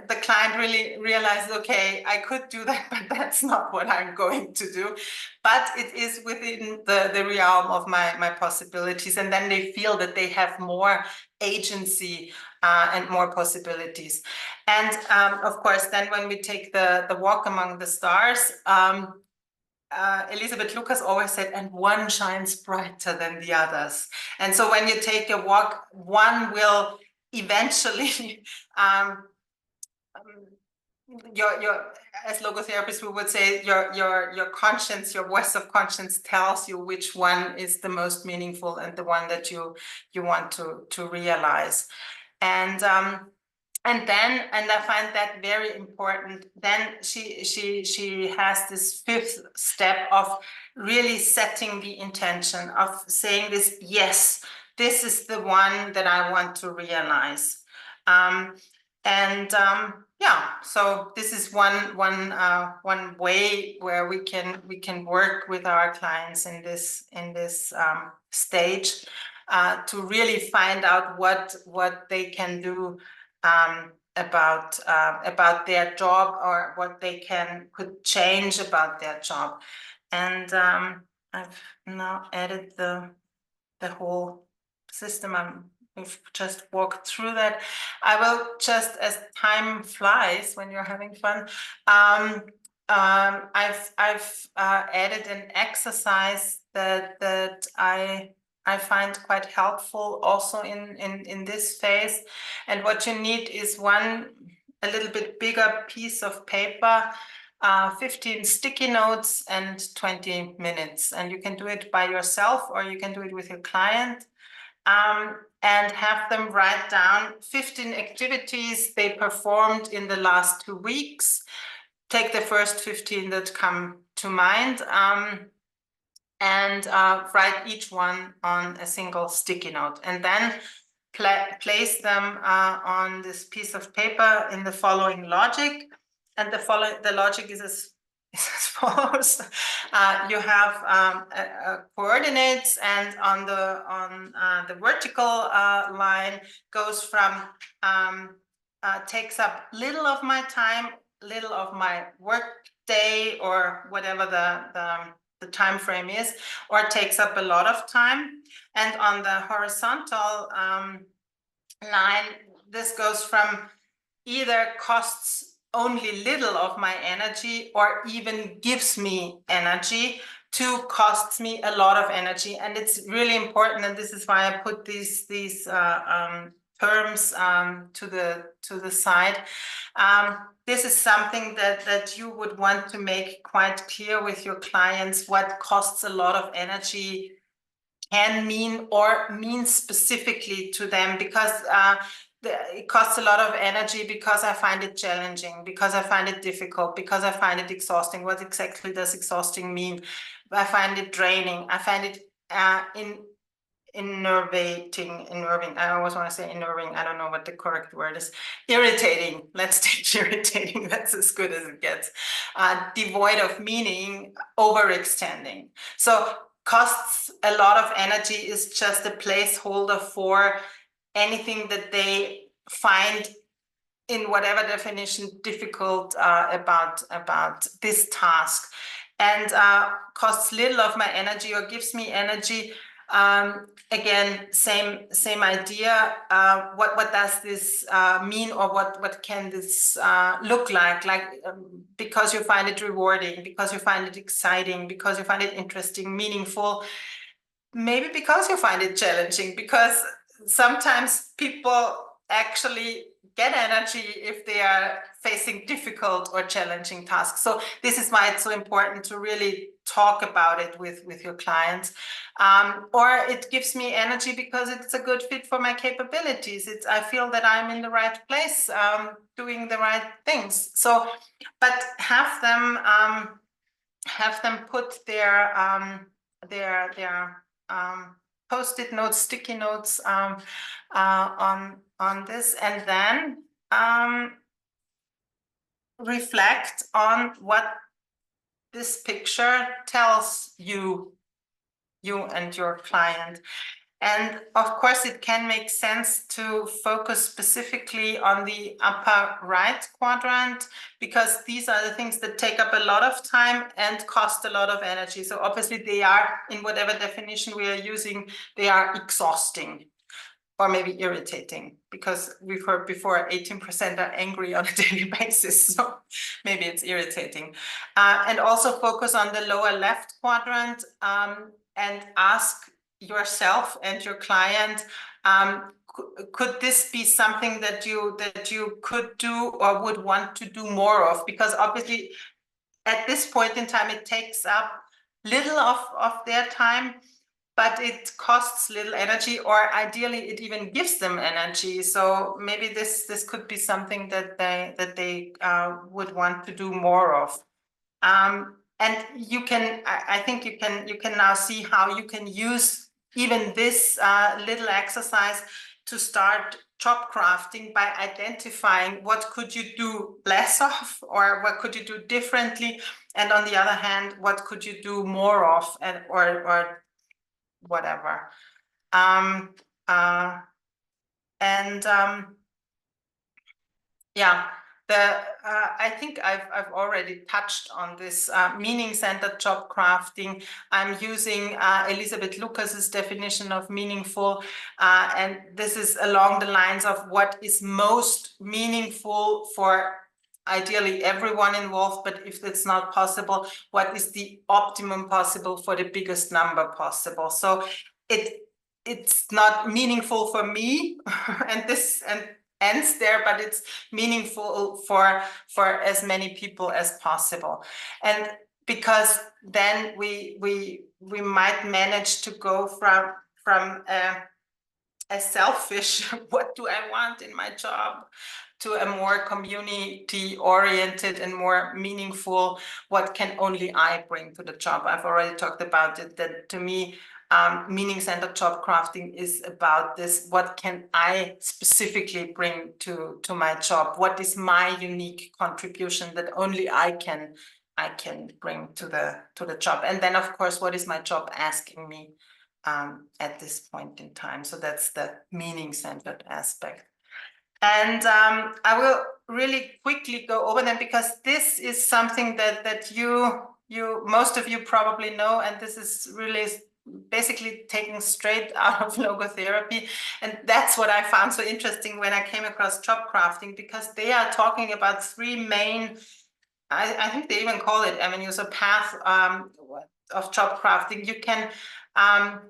the client really realizes, okay, I could do that, but that's not what I'm going to do. But it is within the realm of my possibilities. And then they feel that they have more agency and more possibilities. And of course, then when we take the walk among the stars, Elisabeth Lucas always said, and one shines brighter than the others. And so when you take a walk, one will eventually, your as logotherapists, we would say your conscience, your voice of conscience tells you which one is the most meaningful and the one that you want to realize. And then, and I find that very important, then she has this fifth step of really setting the intention, of saying this, yes, this is the one that I want to realize. Yeah, so this is one way where we can work with our clients in this stage, to really find out what they can do about their job, or what they could change about their job. And I've now added the whole system. We've just walked through that. I will just, as time flies when you're having fun, I've added an exercise that I find quite helpful also in this phase. And what you need is a little bit bigger piece of paper, 15 sticky notes, and 20 minutes. And you can do it by yourself, or you can do it with your client, and have them write down 15 activities they performed in the last 2 weeks. Take the first 15 that come to mind, and write each one on a single sticky note, and then place them on this piece of paper in the following logic. And the logic is as follows. You have coordinates, and on the vertical line goes from takes up little of my time, little of my work day, or whatever the time frame is, or takes up a lot of time. And on the horizontal line, this goes from either costs only little of my energy, or even gives me energy, to costs me a lot of energy. And it's really important, and this is why I put these terms to the side. This is something that you would want to make quite clear with your clients, what costs a lot of energy can mean, or means specifically to them, because it costs a lot of energy because I find it challenging, because I find it difficult, because I find it exhausting. What exactly does exhausting mean? I find it draining. I find it unnerving. I always want to say unnerving. I don't know what the correct word is. Irritating. Let's take irritating. That's as good as it gets. Devoid of meaning, overextending. So costs a lot of energy is just a placeholder for anything that they find, in whatever definition, difficult about this task. And costs little of my energy, or gives me energy, Again, same idea. What does this mean, or what can this look like? Because you find it rewarding, because you find it exciting, because you find it interesting, meaningful, maybe because you find it challenging, because sometimes people actually get energy if they are facing difficult or challenging tasks. So this is why it's so important to really talk about it with your clients. Or it gives me energy because it's a good fit for my capabilities. I feel that I'm in the right place, doing the right things. So, but have them put their post-it notes, sticky notes on this, and then reflect on what this picture tells you and your client. And of course, it can make sense to focus specifically on the upper right quadrant, because these are the things that take up a lot of time and cost a lot of energy. So obviously they are, in whatever definition we are using, they are exhausting or maybe irritating, because we've heard before 18% are angry on a daily basis. So maybe it's irritating. And also focus on the lower left quadrant and ask yourself and your client, could this be something that you could do or would want to do more of? Because obviously at this point in time, it takes up little of their time, but it costs little energy, or ideally it even gives them energy. So maybe this could be something that they would want to do more of. And you can, I think you can now see how you can use even this little exercise to start job crafting by identifying what could you do less of, or what could you do differently, and on the other hand, what could you do more of, and or whatever. Yeah, I think I've already touched on this meaning-centered job crafting. I'm using Elizabeth Lucas's definition of meaningful, and this is along the lines of what is most meaningful for ideally everyone involved, but if it's not possible, what is the optimum possible for the biggest number possible? So it's not meaningful for me, and ends there, but it's meaningful for as many people as possible. And because then we might manage to go from a selfish what do I want in my job to a more community oriented and more meaningful what can only I bring to the job. I've already talked about it, that to me meaning-centered job crafting is about this: what can I specifically bring to my job? What is my unique contribution that only I can bring to the job? And then of course, what is my job asking me at this point in time? So that's the meaning-centered aspect. And I will really quickly go over them, because this is something that you most of you probably know, and this is really basically taken straight out of logotherapy. And that's what I found so interesting when I came across job crafting, because they are talking about three main, I think they even call it avenues or path of job crafting. You can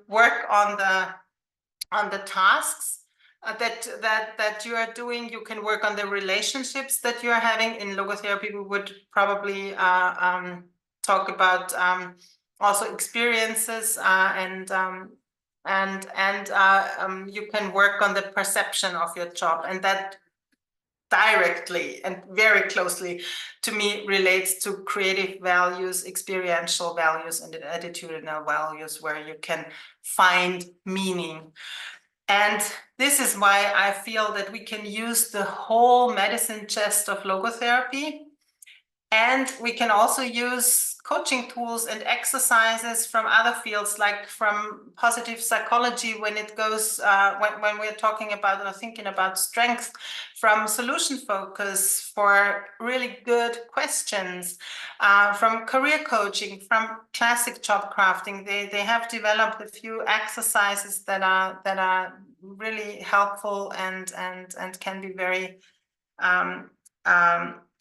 work on the tasks that you are doing. You can work on the relationships that you are having. In logotherapy, we would probably talk about also experiences, and you can work on the perception of your job, and that directly and very closely to me relates to creative values, experiential values, and attitudinal values, where you can find meaning. And this is why I feel that we can use the whole medicine chest of logotherapy And we can also use coaching tools and exercises from other fields, like from positive psychology, when it goes, when we're talking about or thinking about strength, from solution focus for really good questions, from career coaching, from classic job crafting. They have developed a few exercises that are really helpful and can be very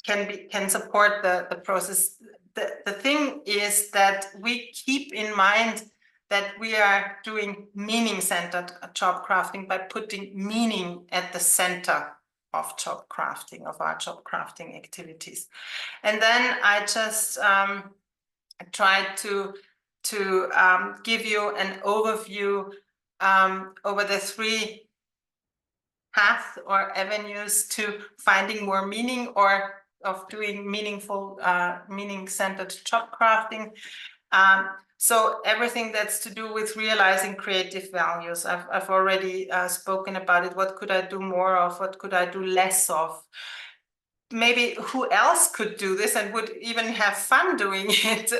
can support the process. The thing is that we keep in mind that we are doing meaning-centered job crafting by putting meaning at the center of job crafting, of our job crafting activities. And then I just tried to give you an overview over the three paths or avenues to finding more meaning or of doing meaningful, meaning-centered job crafting. So everything that's to do with realizing creative values. I've already spoken about it. What could I do more of? What could I do less of? Maybe who else could do this and would even have fun doing it,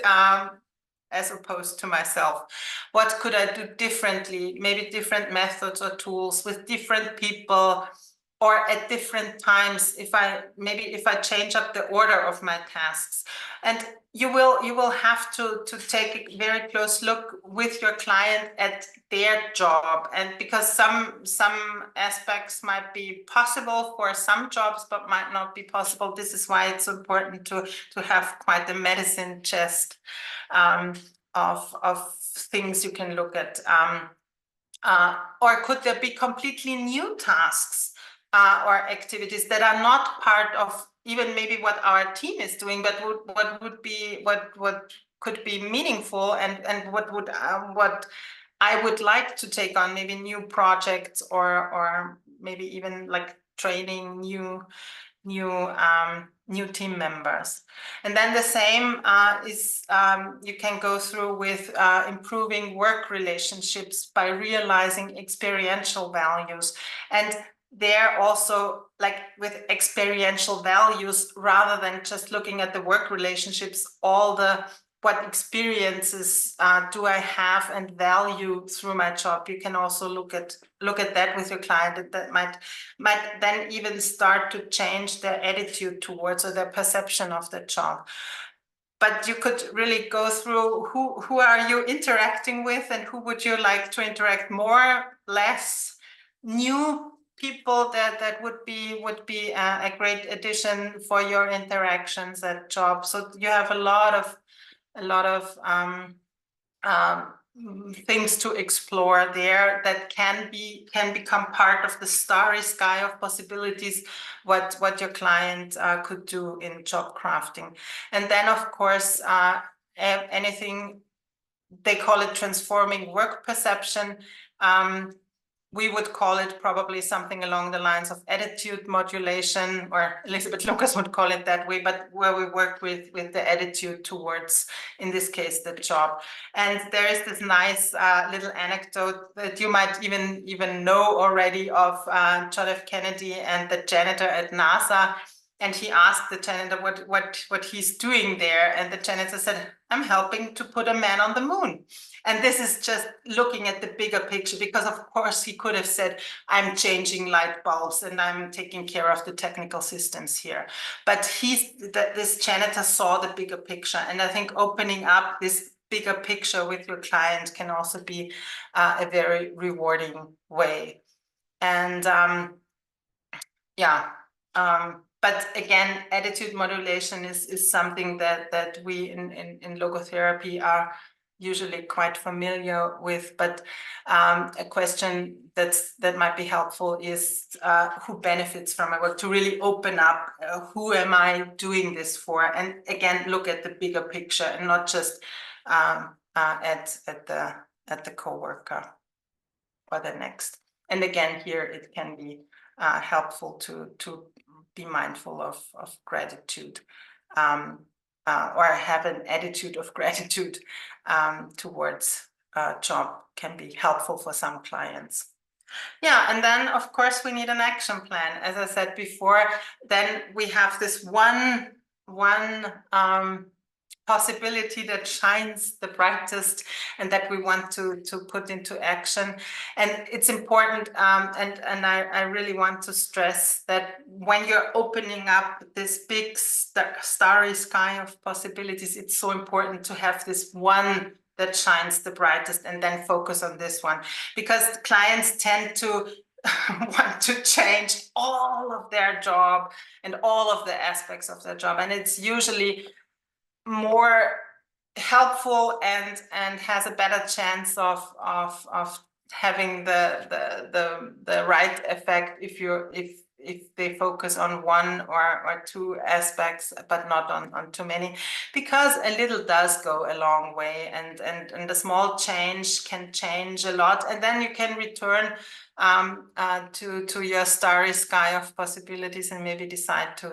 as opposed to myself? What could I do differently? Maybe different methods or tools with different people, or at different times, if I change up the order of my tasks. And you will have to take a very close look with your client at their job, and because some aspects might be possible for some jobs but might not be possible. This is why it's important to have quite a medicine chest of things you can look at. Or could there be completely new tasks or activities that are not part of even maybe what our team is doing, but what could be meaningful, and what I would like to take on, maybe new projects, or maybe even like training new team members. And then the same is you can go through with improving work relationships by realizing experiential values. And they're also, like with experiential values, rather than just looking at the work relationships, all the what experiences do I have and value through my job. You can also look at that with your client. That might then even start to change their attitude towards, or their perception of the job. But you could really go through who are you interacting with, and who would you like to interact more, less, new people that would be a great addition for your interactions at job. So you have a lot of things to explore there that can become part of the starry sky of possibilities, what your client could do in job crafting. And then, of course, anything, they call it transforming work perception. We would call it probably something along the lines of attitude modulation, or Elizabeth Lucas would call it that way, but where we work with the attitude towards, in this case, the job. And there is this nice little anecdote that you might even know already, of John F. Kennedy and the janitor at NASA. And he asked the janitor what he's doing there. And the janitor said, "I'm helping to put a man on the moon." And this is just looking at the bigger picture, because of course he could have said, "I'm changing light bulbs and I'm taking care of the technical systems here." But this janitor saw the bigger picture. And I think opening up this bigger picture with your client can also be a very rewarding way. And yeah. But again, attitude modulation is something that we in logotherapy are usually quite familiar with. But a question that might be helpful is who benefits from my work, to really open up who am I doing this for, and again look at the bigger picture and not just at the coworker or the next. And again, here it can be helpful to be mindful of gratitude, or have an attitude of gratitude towards a job, can be helpful for some clients. Yeah, and then of course we need an action plan. As I said before, then we have this one possibility that shines the brightest and that we want to put into action. And it's important, and I really want to stress that when you're opening up this big starry sky of possibilities, it's so important to have this one that shines the brightest and then focus on this one, because clients tend to want to change all of their job and all of the aspects of their job, and it's usually more helpful and has a better chance of having the right effect if they focus on one or two aspects, but not on too many, because a little does go a long way, and a small change can change a lot, and then you can return to your starry sky of possibilities and maybe decide to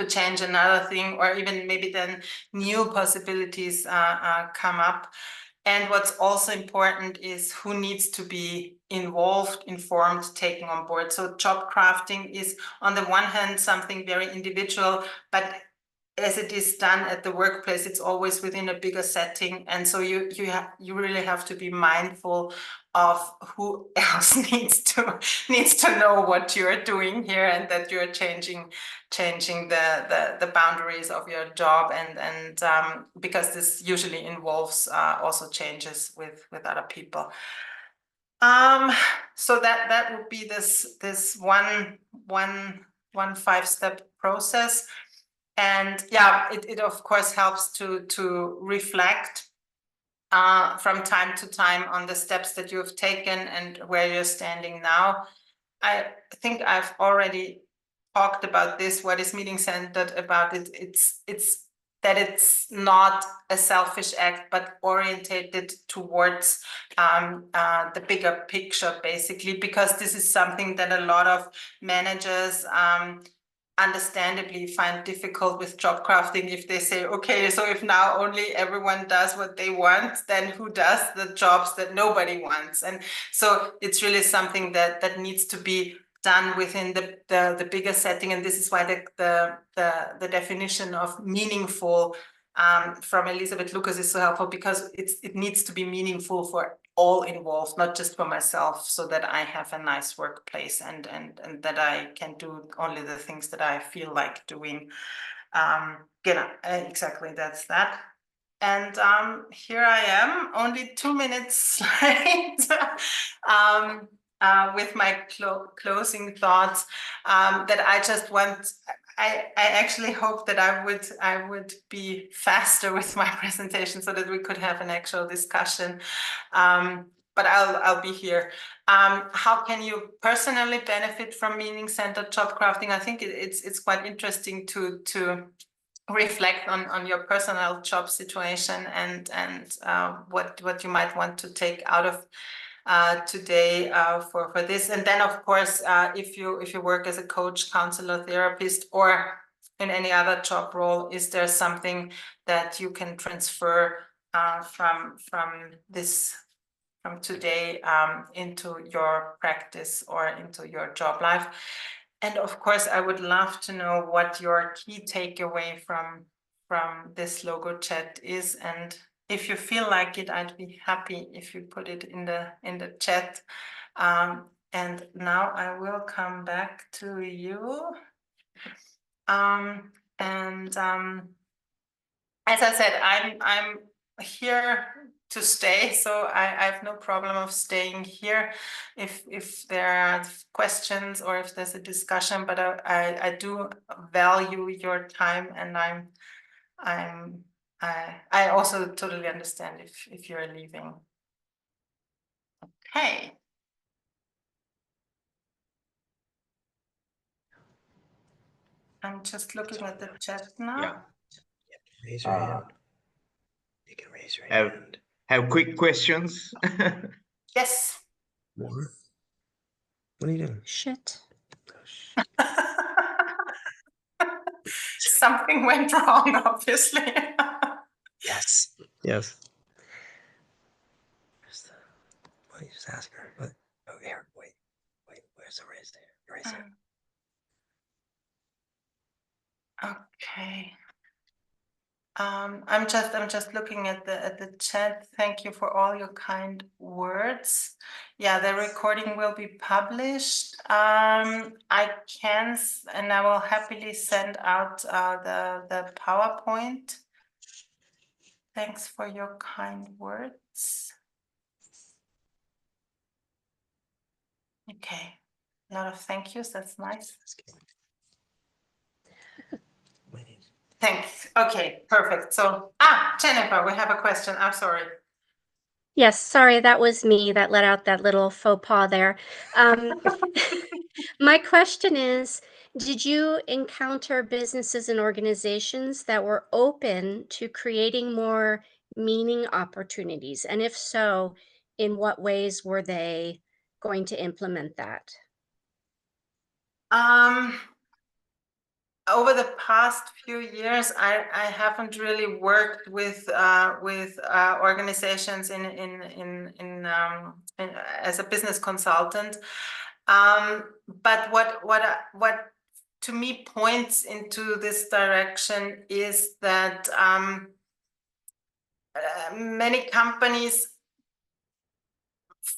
change another thing, or even maybe then new possibilities come up. And what's also important is who needs to be involved, informed, taken on board. So job crafting is on the one hand something very individual, but as it is done at the workplace, it's always within a bigger setting, and so you really have to be mindful of who else needs to know what you're doing here, and that you're changing the boundaries of your job, and because this usually involves also changes with other people. So that would be this one 5-step process. And yeah, it of course helps to reflect from time to time on the steps that you have taken and where you're standing now. I think I've already talked about this. What is meaning centered about it? It's that it's not a selfish act, but orientated towards the bigger picture, basically, because this is something that a lot of managers understandably find difficult with job crafting. If they say, okay, so if now only everyone does what they want, then who does the jobs that nobody wants? And so it's really something that needs to be done within the bigger setting. And this is why the definition of meaningful from Elizabeth Lucas is so helpful, because it needs to be meaningful for all involved, not just for myself, so that I have a nice workplace and that I can do only the things that I feel like doing. Exactly, that's that. And here I am, only 2 minutes late, with my closing thoughts, that I just want. I actually hope that I would be faster with my presentation so that we could have an actual discussion. But I'll be here. How can you personally benefit from meaning-centered job crafting? I think it's quite interesting to reflect on your personal job situation and what you might want to take out of today for this. And then of course, if you work as a coach, counselor, therapist, or in any other job role, is there something that you can transfer from today into your practice or into your job life? And of course, I would love to know what your key takeaway from this LogoChat is. And if you feel like it, I'd be happy if you put it in the chat. And now I will come back to you. As I said, I'm here to stay, so I have no problem of staying here if there are questions or if there's a discussion, but I do value your time, and I also totally understand if you're leaving. Okay. I'm just looking at the chat now. Yeah. Raise your hand. You can raise your Have- hand. Have quick questions? Yes. More? What are you doing? Shit. Oh, shit. Something went wrong, obviously. Yes. Yes. Why don't you just ask her? But oh, here, wait. Where's the raise there? Raise it. Okay. I'm just looking at the chat. Thank you for all your kind words. Yeah, the recording will be published. I can, and I will happily send out the PowerPoint. Thanks for your kind words. Okay, a lot of thank yous. That's nice. Thanks. Okay, perfect. So, Jennifer, we have a question. I'm sorry. Yes, sorry, that was me that let out that little faux pas there. My question is, did you encounter businesses and organizations that were open to creating more meaning opportunities? And if so, in what ways were they going to implement that? Over the past few years, I haven't really worked with organizations as a business consultant. But what to me points into this direction is that many companies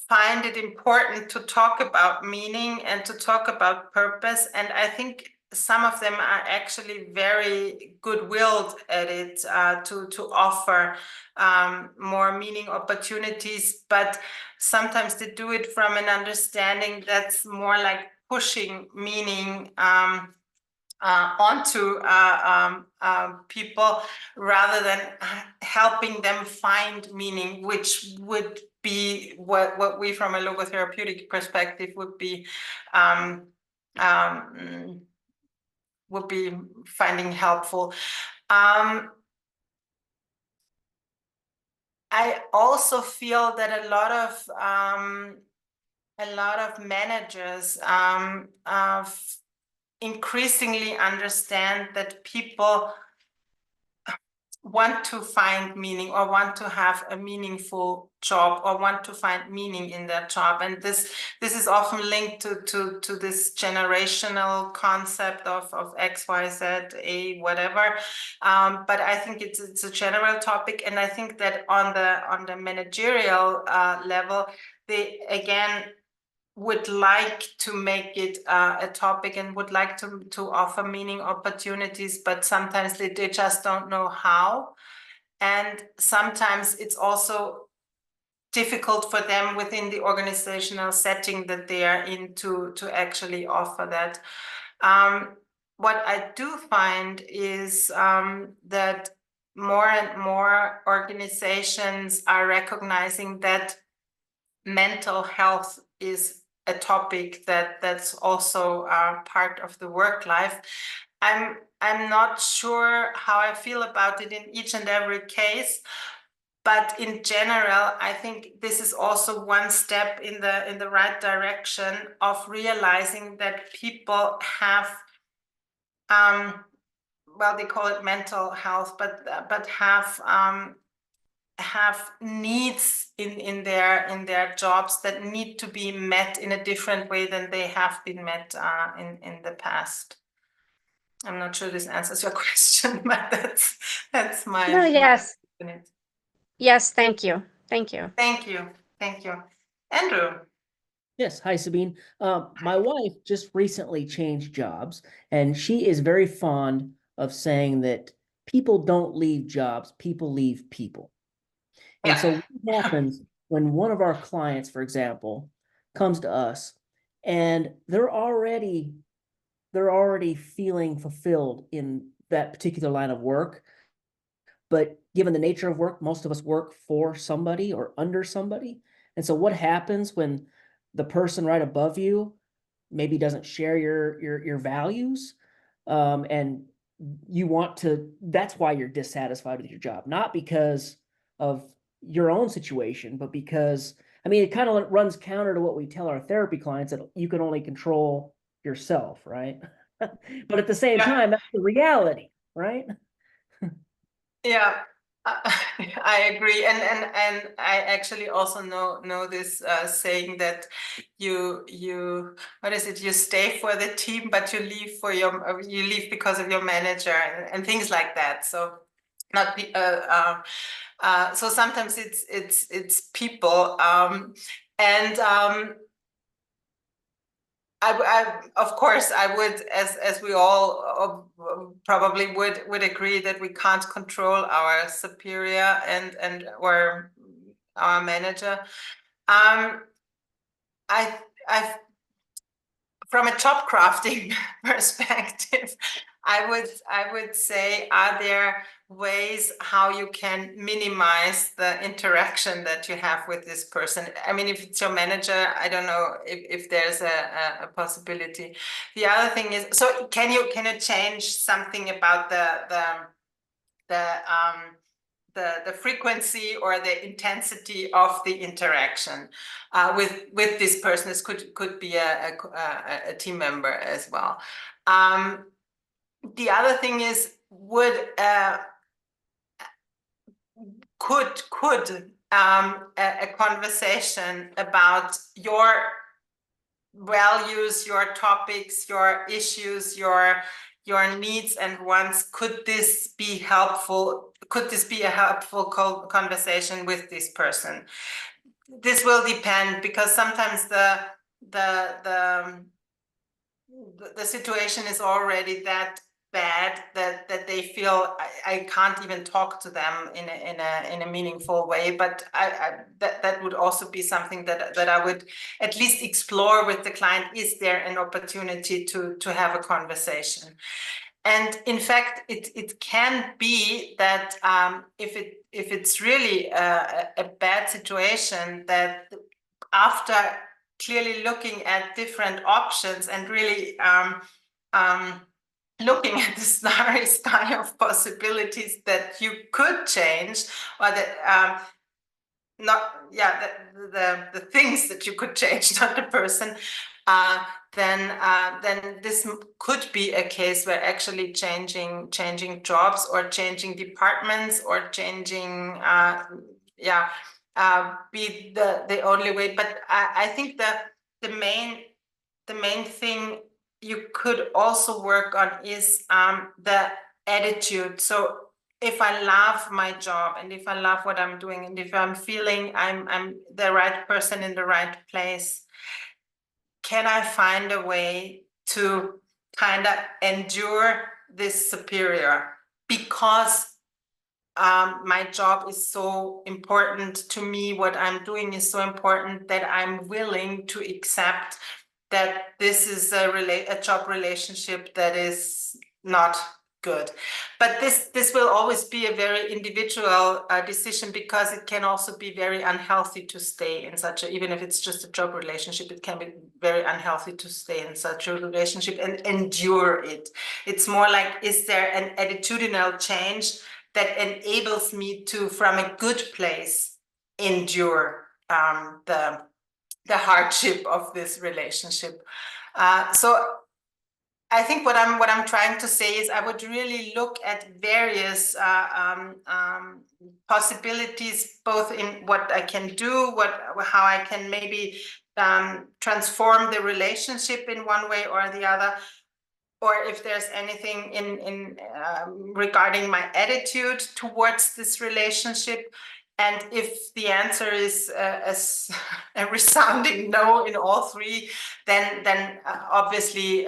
find it important to talk about meaning and to talk about purpose. And I think some of them are actually very good-willed at it, to offer more meaning opportunities, but sometimes they do it from an understanding that's more like pushing meaning onto people rather than helping them find meaning, which would be what we from a logotherapeutic perspective would be finding helpful. I also feel that a lot of managers increasingly understand that people want to find meaning or want to have a meaningful job or want to find meaning in their job. And this is often linked to this generational concept of X, Y, Z, A, whatever. But I think it's a general topic. And I think that on the managerial level, they again would like to make it a topic and would like to offer meaning opportunities, but sometimes they just don't know how. And sometimes it's also difficult for them within the organizational setting that they are in to actually offer that. What I do find is that more and more organizations are recognizing that mental health is a topic that's also part of the work life. I'm not sure how I feel about it in each and every case, but in general, I think this is also one step in the right direction of realizing that people have well, they call it mental health, but have needs in their jobs that need to be met in a different way than they have been met in the past. I'm not sure this answers your question, but that's my No, yes. my Yes, thank you. Thank you. Thank you. Thank you. Andrew. Yes. Hi, Sabine. My wife just recently changed jobs, and she is very fond of saying that people don't leave jobs, people leave people. And Yeah. so what happens when one of our clients, for example, comes to us and they're already feeling fulfilled in that particular line of work. But given the nature of work, most of us work for somebody or under somebody. And so what happens when the person right above you maybe doesn't share your values, and you want to, that's why you're dissatisfied with your job, not because of your own situation, but because, I mean, it kind of runs counter to what we tell our therapy clients, that you can only control yourself, right? But at the same time, that's the reality, right? Yeah, I agree, and I actually also know this saying that you what is it? You stay for the team, but you leave because of your manager and things like that. So not so sometimes it's people, and of course I would, as we all probably would agree, that we can't control our superior and or our manager. I From a job crafting perspective, I would say, are there ways how you can minimize the interaction that you have with this person? I mean, if it's your manager, I don't know if there's a possibility. The other thing is, so can you change something about the frequency or the intensity of the interaction with this person? This could be a team member as well. The other thing is, could a conversation about your values, your topics, your issues, your needs and wants, could this be helpful? Could this be a helpful conversation with this person? This will depend, because sometimes the situation is already that bad that they feel I can't even talk to them in a meaningful way. But that would also be something that I would at least explore with the client. Is there an opportunity to have a conversation? And in fact, it can be that if it's really a bad situation, that after clearly looking at different options and really looking at the starry sky of possibilities that you could change, or that the things that you could change, not the person, then this could be a case where actually changing jobs or changing departments or changing be the only way. But I think the main thing you could also work on is the attitude. So if I love my job, and if I love what I'm doing, and if I'm feeling I'm the right person in the right place, can I find a way to kind of endure this superior? Because my job is so important to me, what I'm doing is so important, that I'm willing to accept that this is a job relationship that is not good. But this will always be a very individual decision, because it can also be very unhealthy to stay in such a, even if it's just a job relationship, it can be very unhealthy to stay in such a relationship and endure it. It's more like, is there an attitudinal change that enables me to, from a good place, endure the hardship of this relationship? So I think what I'm trying to say is, I would really look at various possibilities, both in what I can do, how I can maybe transform the relationship in one way or the other, or if there's anything in regarding my attitude towards this relationship. And if the answer is a resounding no in all three, then obviously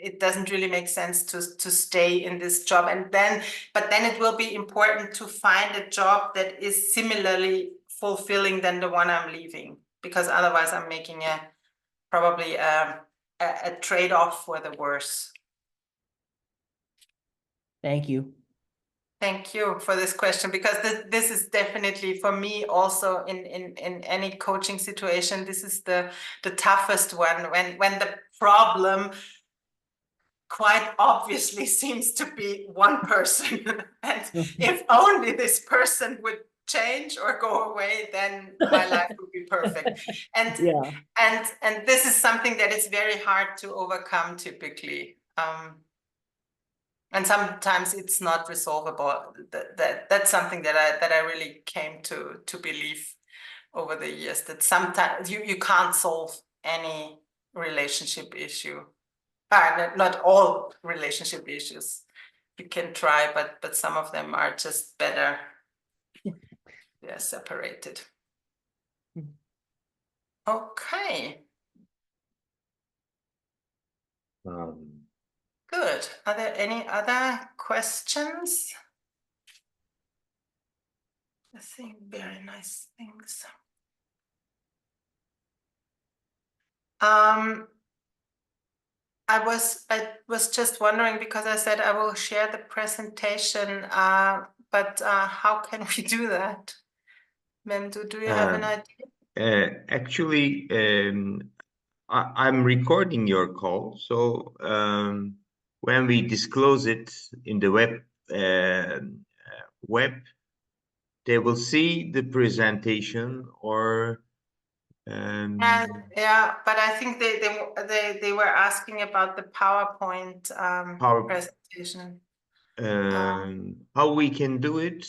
it doesn't really make sense to stay in this job. But then it will be important to find a job that is similarly fulfilling than the one I'm leaving, because otherwise I'm making probably a trade-off for the worse. Thank you. Thank you for this question, because this is definitely, for me also, in any coaching situation, this is the toughest one, when the problem quite obviously seems to be one person. And if only this person would change or go away, then my life would be perfect. And Yeah. and this is something that is very hard to overcome typically. And sometimes it's not resolvable. That's something that I really came to believe over the years, that sometimes you can't solve any relationship issue. Not all relationship issues. you can try, but some of them are just better. They're separated. Mhm. Okay, Um, good. Are there any other questions? I think very nice things. I was just wondering, because I said I will share the presentation, but how can we do that? Memdu, do you have an idea? actually, I'm recording your call, so when we disclose it in the web, they will see the presentation, or Yeah, but I think they were asking about the PowerPoint presentation. how we can do it.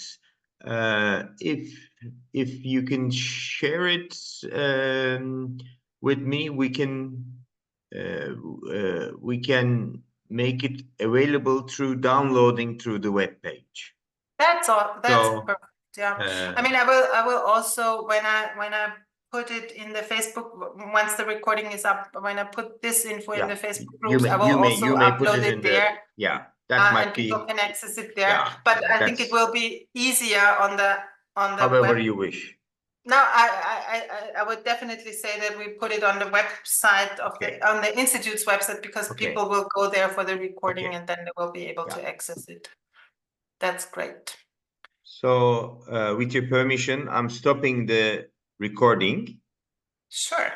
If you can share it with me, we can make it available through downloading through the web page. That's all. That's So, perfect. Yeah. I mean, I will also, when I put it in the Facebook, once the recording is up, when I put this info in the Facebook groups, I will also upload it there. Yeah, that might and be. people can access it there. Yeah, but I think it will be easier on the however web. you wish. No, I would definitely say that we put it on the website of on the Institute's website, because people will go there for the recording and then they will be able to access it. That's great. So, with your permission, I'm stopping the recording. Sure.